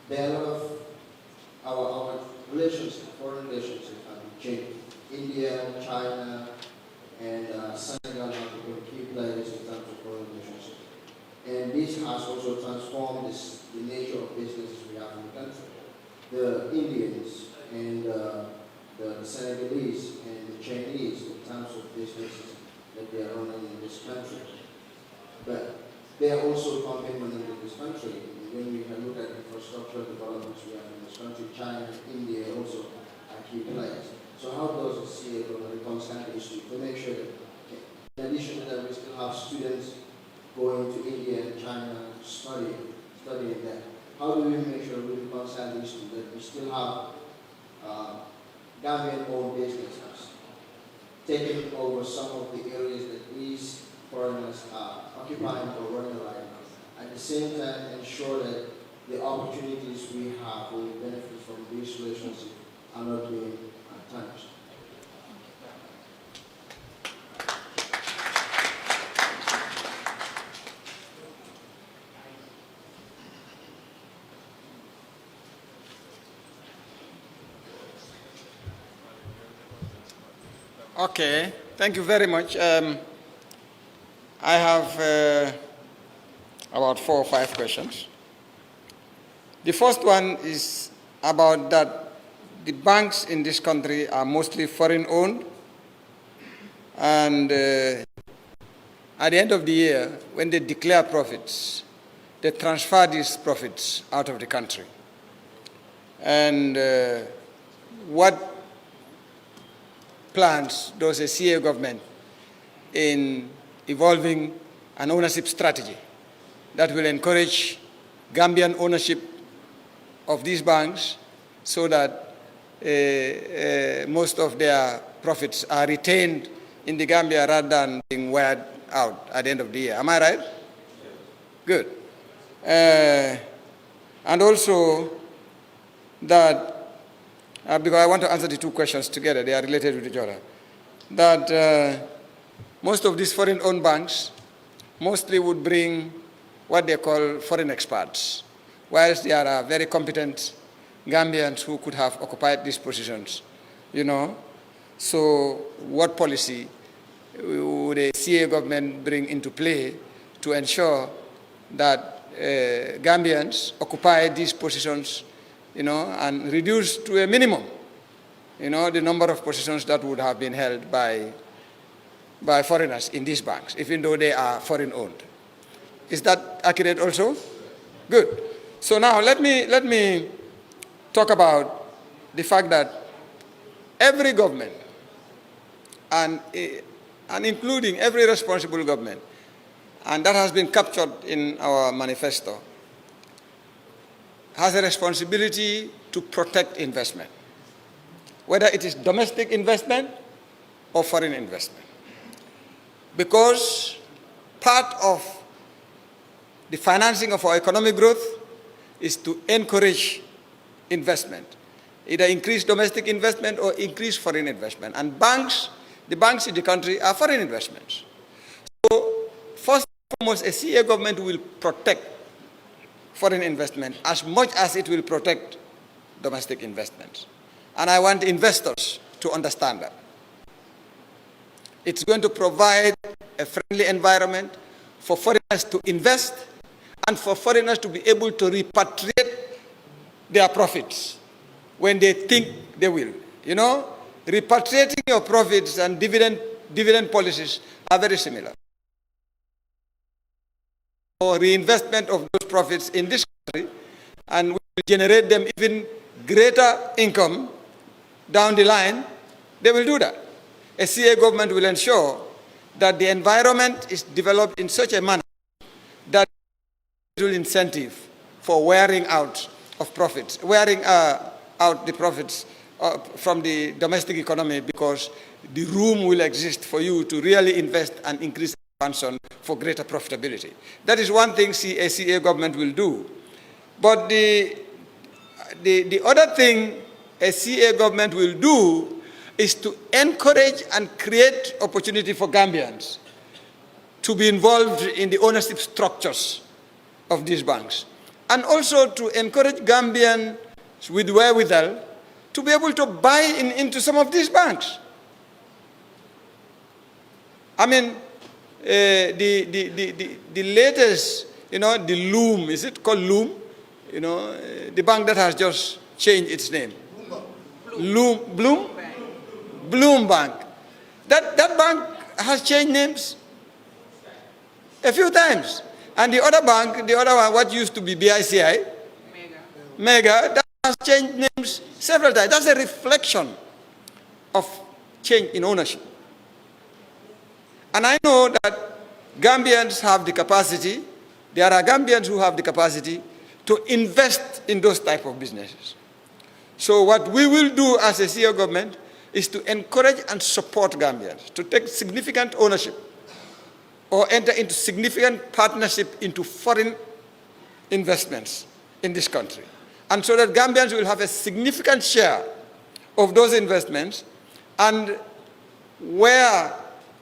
There are a lot of our relationships, foreign relationships have changed. India, China, and Senegal have become key players in terms of foreign relationships. And this has also transformed the nature of businesses we have in the country. The Indians and the Senegalese and the Chinese in terms of businesses that they are running in this country. But they are also pumping money into this country. When we can look at infrastructure developments we have in this country, China, India also are key players. So how does the CA reconcile the issue to make sure that, in addition to that, we still have students going to India and China studying there? How do we make sure we reconcile the issue that we still have Gambian-owned businesses taking over some of the areas that these foreigners are occupying or running right now? At the same time, ensure that the opportunities we have will benefit from this relationship are not being tarnished. Okay, thank you very much. I have about 4 or 5 questions. The first one is about that the banks in this country are mostly foreign owned, and at the end of the year, when they declare profits, they transfer these profits out of the country. And what plans does the CA government in evolving an ownership strategy that will encourage Gambian ownership of these banks so that most of their profits are retained in the Gambia rather than being wired out at the end of the year? Am I right? Good. And also that, because I want to answer the 2 questions together, they are related with each other, that most of these foreign-owned banks mostly would bring what they call foreign experts, whilst there are very competent Gambians who could have occupied these positions, you know. So what policy would the CA government bring into play to ensure that Gambians occupy these positions, you know, and reduce to a minimum, you know, the number of positions that would have been held by foreigners in these banks, even though they are foreign-owned? Is that accurate also? Good. So now let me talk about the fact that every government, and including every responsible government, and that has been captured in our manifesto, has a responsibility to protect investment, whether it is domestic investment or foreign investment. Because part of the financing of our economic growth is to encourage investment, either increase domestic investment or increase foreign investment. And the banks in the country are foreign investments. So first and foremost, a CA government will protect foreign investment as much as it will protect domestic investments. And I want investors to understand that. It's going to provide a friendly environment for foreigners to invest and for foreigners to be able to repatriate their profits when they think they will. You know, repatriating your profits and dividend policies are very similar. Or reinvestment of those profits in this country, and will generate them even greater income down the line, they will do that. A CA government will ensure that the environment is developed in such a manner that it will incentive for wearing out of profits, wearing out the profits from the domestic economy, because the room will exist for you to really invest and increase expansion for greater profitability. That is one thing a CA government will do. But the other thing a CA government will do is to encourage and create opportunity for Gambians to be involved in the ownership structures of these banks. And also to encourage Gambians with wherewithal to be able to buy into some of these banks. I mean, the latest, the Loom, is it called Loom? The bank that has just changed its name. Bloom Bank. That bank has changed names a few times. And the other bank, the other one, what used to be BICI, Mega, that has changed names several times. That's a reflection of change in ownership. And I know that Gambians have the capacity, there are Gambians who have the capacity to invest in those type of businesses. So what we will do as a CEO government is to encourage and support Gambians to take significant ownership or enter into significant partnership into foreign investments in this country. And so that Gambians will have a significant share of those investments, and where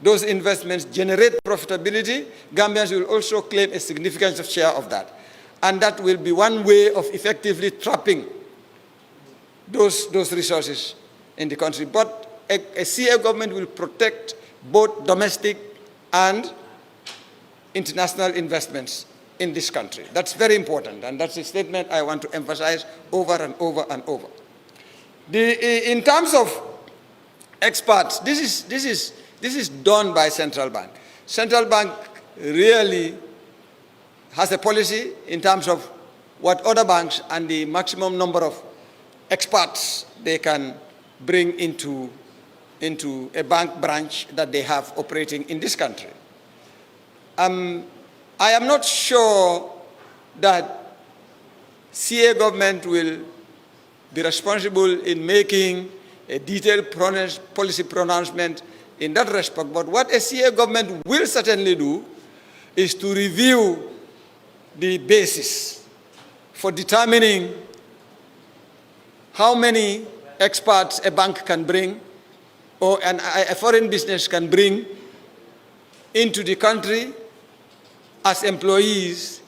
those investments generate profitability, Gambians will also claim a significant share of that. And that will be one way of effectively trapping those resources in the country. But a CA government will protect both domestic and international investments in this country. That's very important, and that's a statement I want to emphasize over and over and over. In terms of experts, this is done by central bank. Central bank really has a policy in terms of what other banks and the maximum number of experts they can bring into a bank branch that they have operating in this country. I am not sure that CA government will be responsible in making a detailed policy pronouncement in that respect, but what a CA government will certainly do is to review the basis for determining how many experts a bank can bring or a foreign business can bring into the country as employees,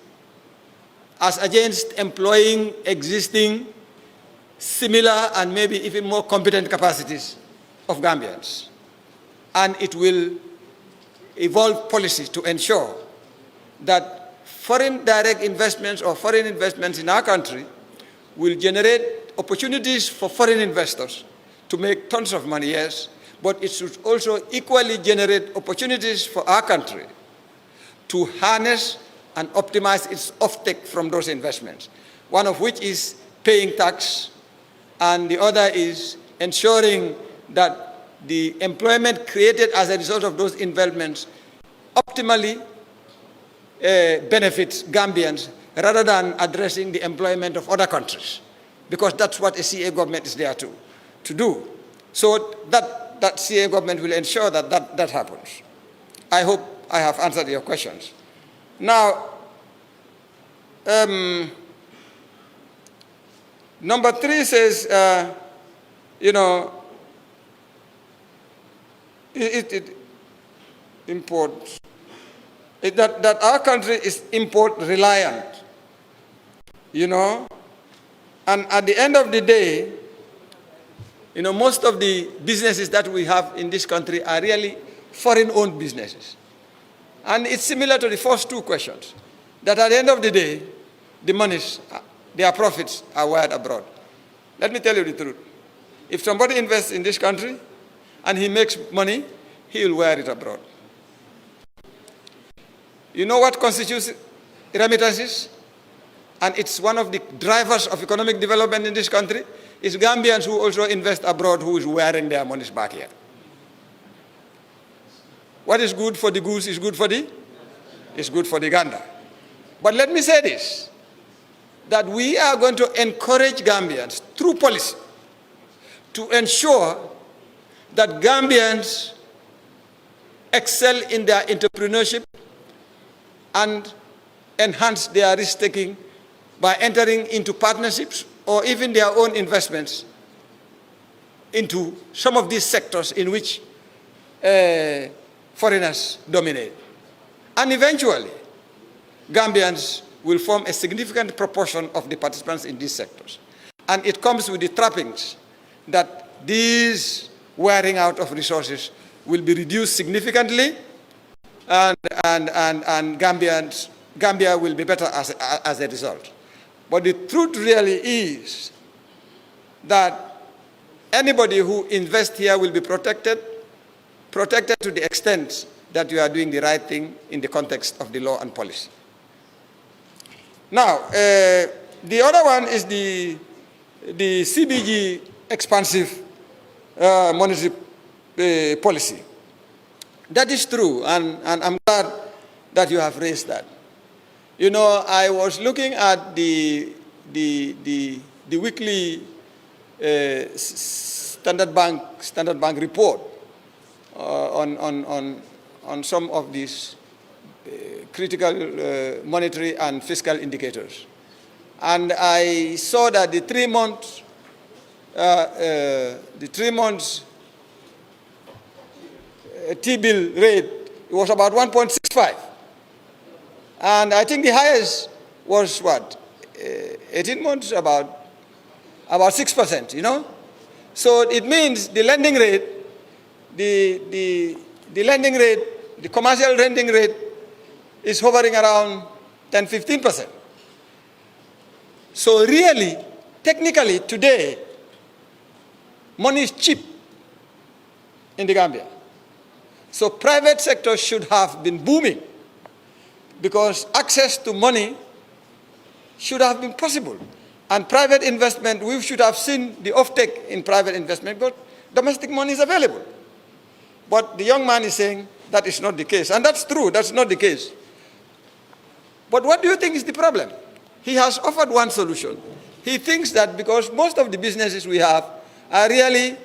as against employing existing similar and maybe even more competent capacities of Gambians. And it will evolve policies to ensure that foreign direct investments or foreign investments in our country will generate opportunities for foreign investors to make tons of money, yes, but it should also equally generate opportunities for our country to harness and optimize its offtake from those investments, one of which is paying tax, and the other is ensuring that the employment created as a result of those investments optimally benefits Gambians rather than addressing the employment of other countries, because that's what a CA government is there to do. So that CA government will ensure that happens. I hope I have answered your questions. Now, number 3 says, it imports, that our country is import reliant, and at the end of the day, most of the businesses that we have in this country are really foreign-owned businesses. And it's similar to the first 2 questions, that at the end of the day, the monies, their profits are wired abroad. Let me tell you the truth. If somebody invests in this country and he makes money, he will wire it abroad. You know what constitutes remittances? And it's one of the drivers of economic development in this country. It's Gambians who also invest abroad who is wiring their monies back here. What is good for the goose is good for the gander. But let me say this, that we are going to encourage Gambians through policy to ensure that Gambians excel in their entrepreneurship and enhance their risk-taking by entering into partnerships or even their own investments into some of these sectors in which foreigners dominate. And eventually, Gambians will form a significant proportion of the participants in these sectors. And it comes with the trappings that these wearing out of resources will be reduced significantly, and Gambia will be better as a result. But the truth really is that anybody who invests here will be protected to the extent that you are doing the right thing in the context of the law and policy. Now, the other one is the CBG expansive monetary policy. That is true, and I'm glad that you have raised that. You know, I was looking at the weekly Standard Bank report on some of these critical monetary and fiscal indicators, and I saw that the 3 months T-bill rate was about 1.65, and I think the highest was what, 18 months, about 6%. You know, so it means the lending rate, the commercial lending rate is hovering around 10–15%. So really, technically today, money is cheap in the Gambia. So private sector should have been booming because access to money should have been possible. And private investment, we should have seen the offtake in private investment, but domestic money is available. But the young man is saying that is not the case. And that's true, that's not the case. But what do you think is the problem? He has offered one solution. He thinks that because most of the businesses we have are really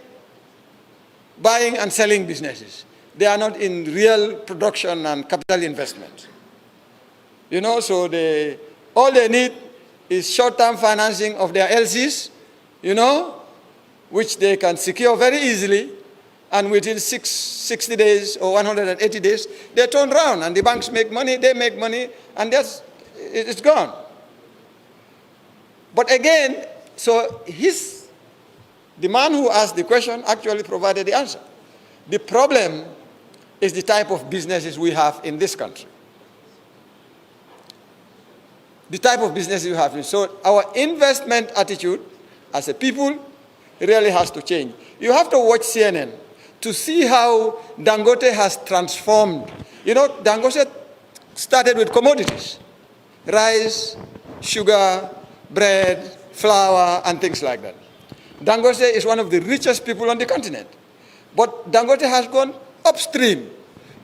buying and selling businesses. They are not in real production and capital investment. You know, so all they need is short-term financing of their LCs, you know, which they can secure very easily, and within 60 days or 180 days, they turn around and the banks make money, they make money, and it's gone. But again, so the man who asked the question actually provided the answer. The problem is the type of businesses we have in this country. The type of businesses we have. So our investment attitude as a people really has to change. You have to watch CNN to see how Dangote has transformed. You know, Dangote started with commodities: rice, sugar, bread, flour, and things like that. Dangote is one of the richest people on the continent. But Dangote has gone upstream.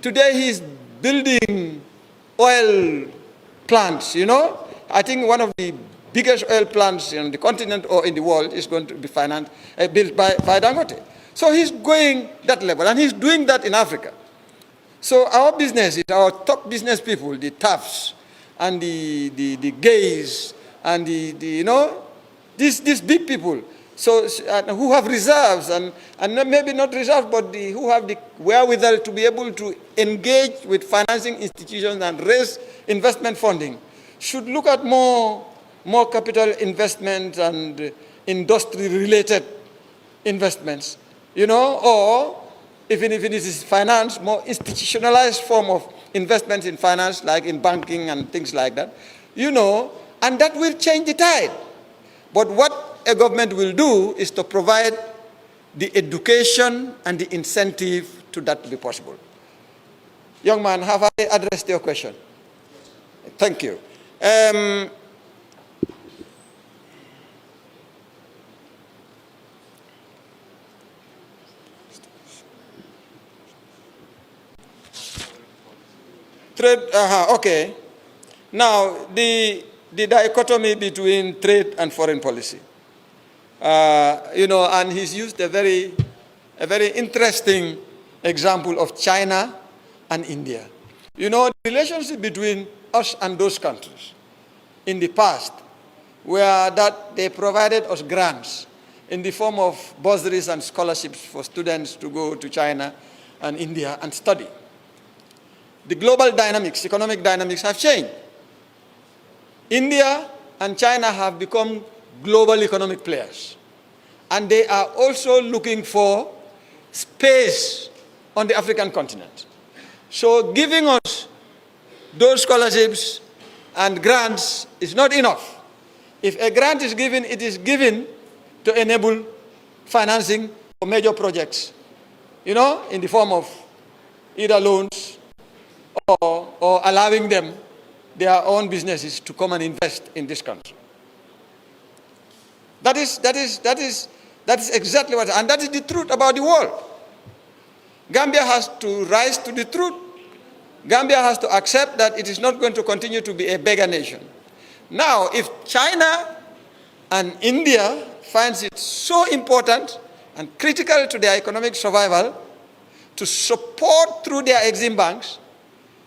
Today he is building oil plants, you know. I think one of the biggest oil plants in the continent or in the world is going to be built by Dangote. So he's going that level, and he's doing that in Africa. So our businesses, our top business people, the Tufts and the Gays and you know, these big people, so who have reserves and maybe not reserves, but who have the wherewithal to be able to engage with financing institutions and raise investment funding, should look at more capital investment and industry-related investments, you know, or even if it is finance, more institutionalized form of investments in finance, like in banking and things like that, you know, and that will change the tide. But what a government will do is to provide the education and the incentive to that to be possible. Young man, have I addressed your question? Thank you. Trade, okay. Now, the dichotomy between trade and foreign policy. And he's used a very interesting example of China and India. The relationship between us and those countries in the past were that they provided us grants in the form of bursaries and scholarships for students to go to China and India and study. The global dynamics, economic dynamics have changed. India and China have become global economic players. And they are also looking for space on the African continent. So giving us those scholarships and grants is not enough. If a grant is given, it is given to enable financing for major projects, in the form of either loans or allowing them their own businesses to come and invest in this country. That is exactly what, and that is the truth about the world. Gambia has to rise to the truth. Gambia has to accept that it is not going to continue to be a beggar nation. Now, if China and India finds it so important and critical to their economic survival to support through their Exim banks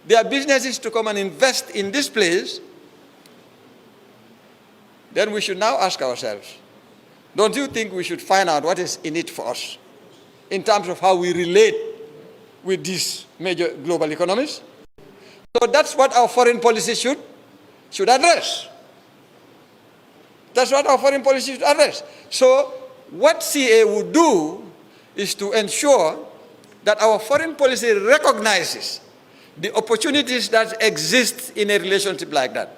their businesses to come and invest in this place, then we should now ask ourselves, don't you think we should find out what is in it for us in terms of how we relate with these major global economies? So that's what our foreign policy should address. That's what our foreign policy should address. So what CA would do is to ensure that our foreign policy recognizes the opportunities that exist in a relationship like that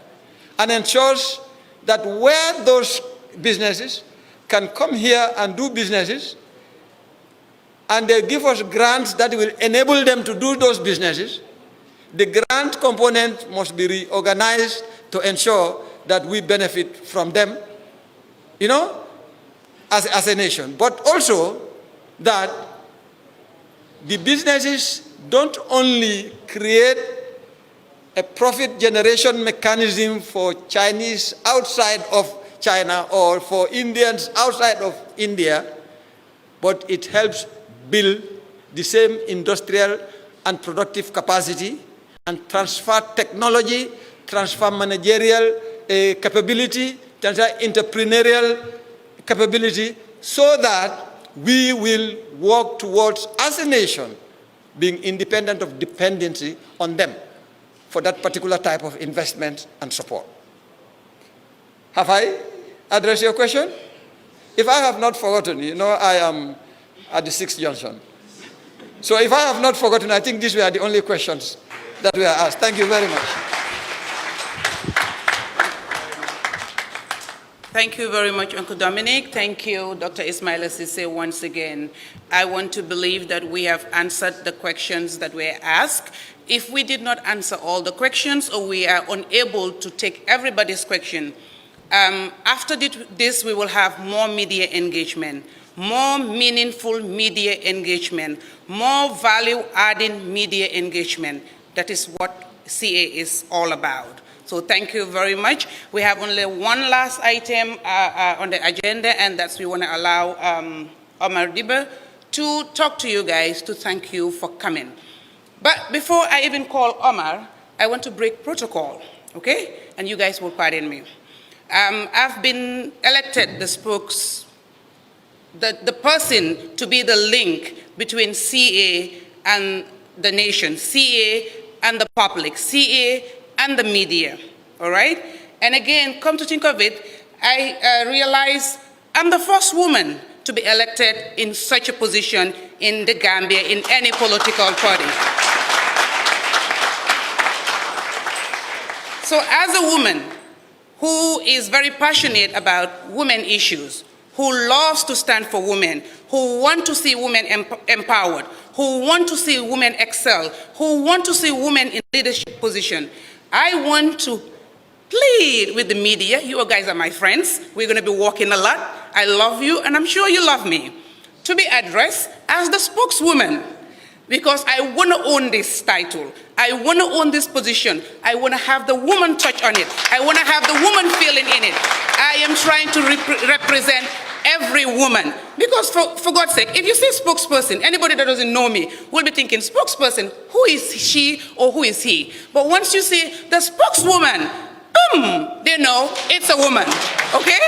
and ensures that where those businesses can come here and do businesses and they give us grants that will enable them to do those businesses, the grant component must be reorganized to ensure that we benefit from them, as a nation. But also that the businesses don't only create a profit generation mechanism for Chinese outside of China or for Indians outside of India, but it helps build the same industrial and productive capacity and transfer technology, transfer managerial capability, transfer entrepreneurial capability, so that we will work towards, as a nation, being independent of dependency on them for that particular type of investment and support. Have I addressed your question? If I have not forgotten, I am at the 6th junction. So if I have not forgotten, I think these were the only questions that were asked. Thank you very much. Thank you very much, Uncle Dominic. Thank you, Dr. Ismaila Cissé, once again. I want to believe that we have answered the questions that were asked. If we did not answer all the questions or we are unable to take everybody's question, after this we will have more media engagement, more meaningful media engagement, more value-adding media engagement. That is what CA is all about. So thank you very much. We have only one last item on the agenda, and that's we want to allow Omar Diba to talk to you guys, to thank you for coming. But before I even call Omar, I want to break protocol, okay? And you guys will pardon me. I've been elected the person to be the link between CA and the nation, CA and the public, CA and the media, all right? And again, come to think of it, I realize I'm the first woman to be elected in such a position in the Gambia, in any political party. So as a woman who is very passionate about women issues, who loves to stand for women, who want to see women empowered, who want to see women excel, who want to see women in leadership position, I want to plead with the media. You guys are my friends. We're going to be walking a lot. I love you, and I'm sure you love me. To be addressed as the spokeswoman. because I want to own this title. I want to own this position. I want to have the woman touch on it. I want to have the woman feeling in it. I am trying to represent every woman. Because for God's sake, if you say spokesperson, anybody that doesn't know me will be thinking, spokesperson, who is she or who is he? But once you say the spokeswoman, boom, they know it's a woman, okay?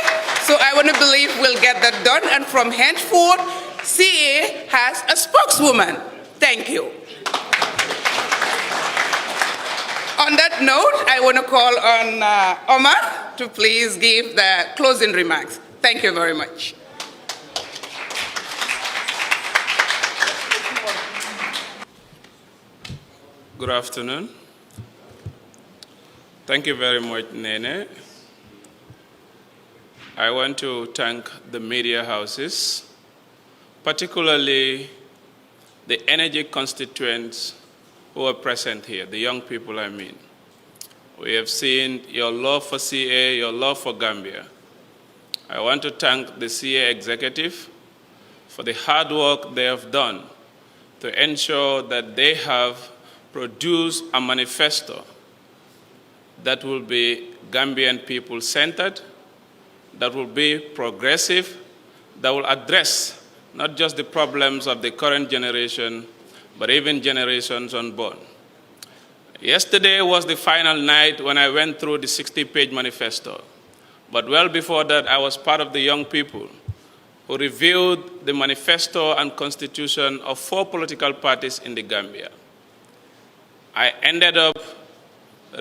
So I want to believe we'll get that done, and from henceforth, CA has a spokeswoman. Thank you. On that note, I want to call on Omar to please give the closing remarks. Thank you very much. Good afternoon. Thank you very much, Nene. I want to thank the media houses, particularly the energy constituents who are present here, the young people I mean. We have seen your love for CA, your love for Gambia. I want to thank the CA executive for the hard work they have done to ensure that they have produced a manifesto that will be Gambian people-centered, that will be progressive, that will address not just the problems of the current generation, but even generations unborn. Yesterday was the final night when I went through the 60-page manifesto. But well before that, I was part of the young people who reviewed the manifesto and constitution of 4 political parties in the Gambia. I ended up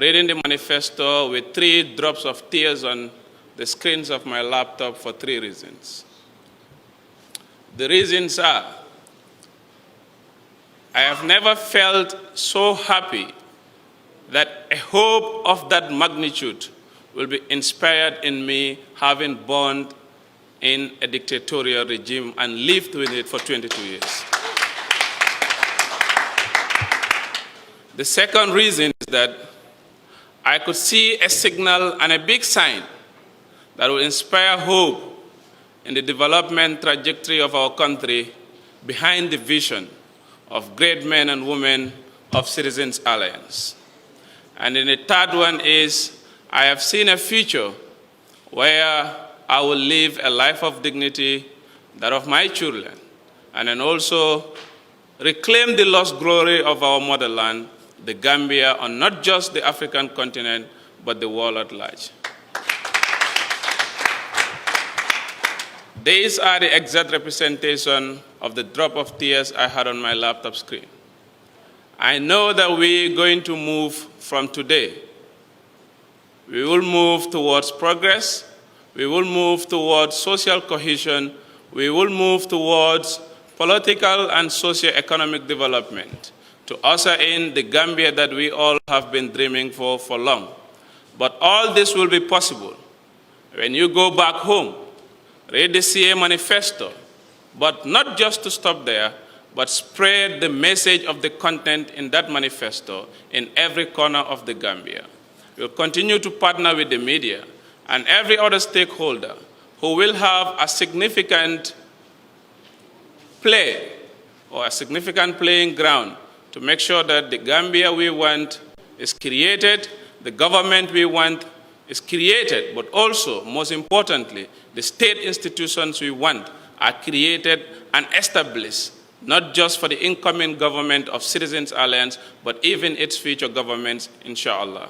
reading the manifesto with 3 drops of tears on the screens of my laptop for 3 reasons. The reasons are, I have never felt so happy that a hope of that magnitude will be inspired in me, having born in a dictatorial regime and lived with it for 22 years. The second reason is that I could see a signal and a big sign that will inspire hope in the development trajectory of our country behind the vision of great men and women of Citizens Alliance. And then the third one is, I have seen a future where I will live a life of dignity, that of my children, and then also reclaim the lost glory of our motherland, the Gambia, on not just the African continent, but the world at large. These are the exact representation of the drop of tears I had on my laptop screen. I know that we're going to move from today. We will move towards progress. We will move towards social cohesion. We will move towards political and socio-economic development to usher in the Gambia that we all have been dreaming for long. But all this will be possible when you go back home, read the CA Manifesto, but not just to stop there, but spread the message of the content in that manifesto in every corner of the Gambia. We'll continue to partner with the media and every other stakeholder who will have a significant play or a significant playing ground to make sure that the Gambia we want is created, the government we want is created, but also, most importantly, the state institutions we want are created and established, not just for the incoming government of Citizens Alliance, but even its future governments, inshallah.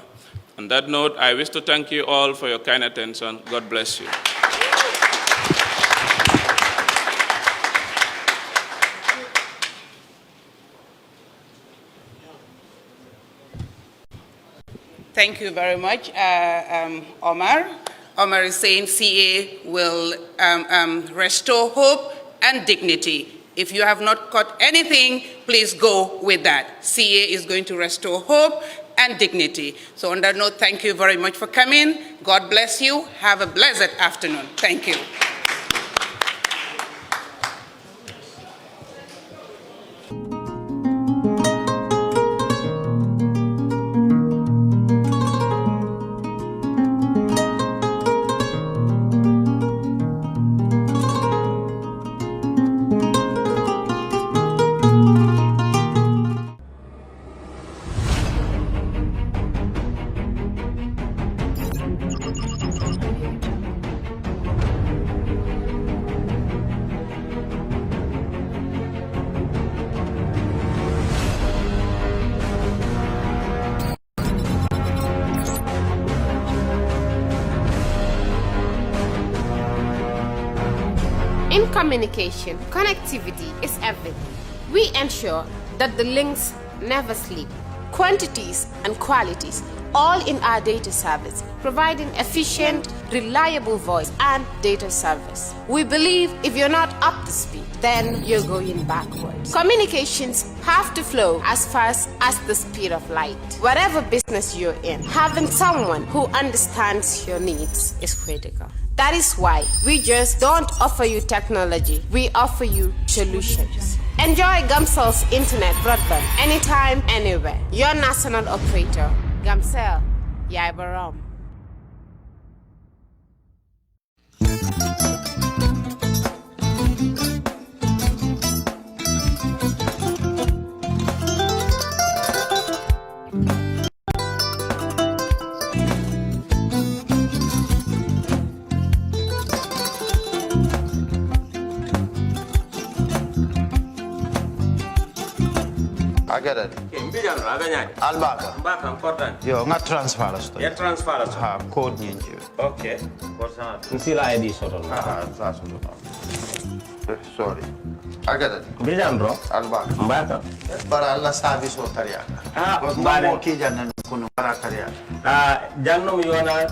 On that note, I wish to thank you all for your kind attention. God bless you. Thank you very much, Omar. Omar is saying CA will restore hope and dignity. If you have not caught anything, please go with that. CA is going to restore hope and dignity. So on that note, thank you very much for coming. God bless you. Have a blessed afternoon. Thank you. In communication, connectivity is everything. We ensure that the links never sleep. Quantities and qualities, all in our data service, providing efficient, reliable voice and data service. We believe if you're not up to speed, then you're going backwards. Communications have to flow as fast as the speed of light. Whatever business you're in, having someone who understands your needs is critical. That is why we just don't offer you technology, we offer you solutions. Enjoy Gamcel's internet broadband anytime, anywhere. Your national operator, Gamcel, Yaibaram. I get it. Albaka. Mbaka important. Yo, nga transfer la sto. Ya transfer la sto. Ha, code nyingi. Okay. What's that? Nsila ID soto. Sorry. I get it. Bijan bro. Albaka. Mbaka. Bara alla service o tariaka. Mbale. Mo ki jannan kuno para tariaka. Jannom yona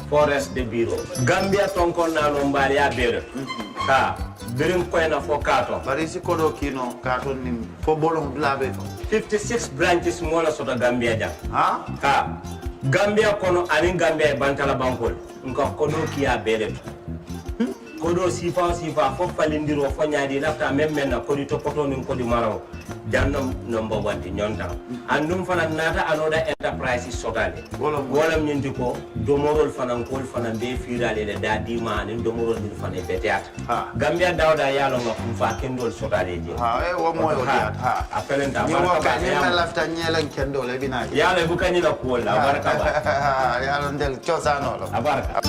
forest de bureau. Gambia tonkon na no mbali ya bere. Birim koyna fo kato. Bari si kodo kino kato nim fo bolong blabe to. 56 branches mola soto Gambia jam. Ha? Gambia kono ani Gambia bantala bankol. Nko kodo kiya bere to. Kodo sifa fo falindiro fo nyaadi lafta même na kodi to poto nin kodi maraw. Jannom number 1 ti nyonta. Andum fana nata anoda enterprise sotale. Wolam nyindi ko domorol fana kol fana be firale le dadi ma ni domorol ni fana beteat. Gambia dawda yalo ngam fa kendol sotale je. Wo moyo diat. Apelenta baraka. Ni ma lafta nyelen kendol e bina. Yalo bukani la ko la baraka ba. Yalo ndel chosano lo. Baraka.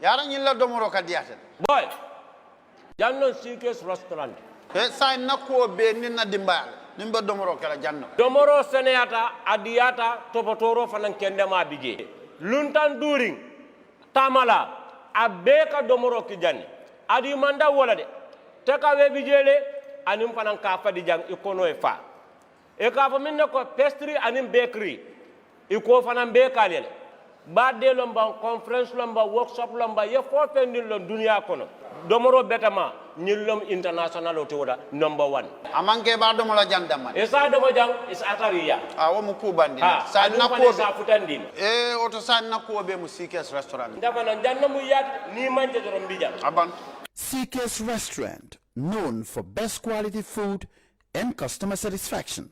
Yara nyilla domoro ka diaten. Boy. Jannon Seekers restaurant. Sa na ko be ni na dimbal. Nimba domoro kala janno. Domoro seneyata adiyata topotoro fanan kende ma bije. Luntan during tamala abeka domoro ki janni. Adi manda wala de. Teka we bijele anim fanan ka fadi jang ikono e fa. E ka fa minne ko pastry anim bakery. Iko fanan bekalele. Badde lomba conference lomba workshop lomba ye fo fendil lo dunia kono domoro betama nyillom international o toda number 1 amanke ba domo la jandama esa domo jang is atariya wo mu kubandi sa na ko sa futandin oto sa na ko be mu Seekers restaurant ndafa na jannamu yat ni manje dorom bija aban Seekers restaurant known for best quality food and customer satisfaction.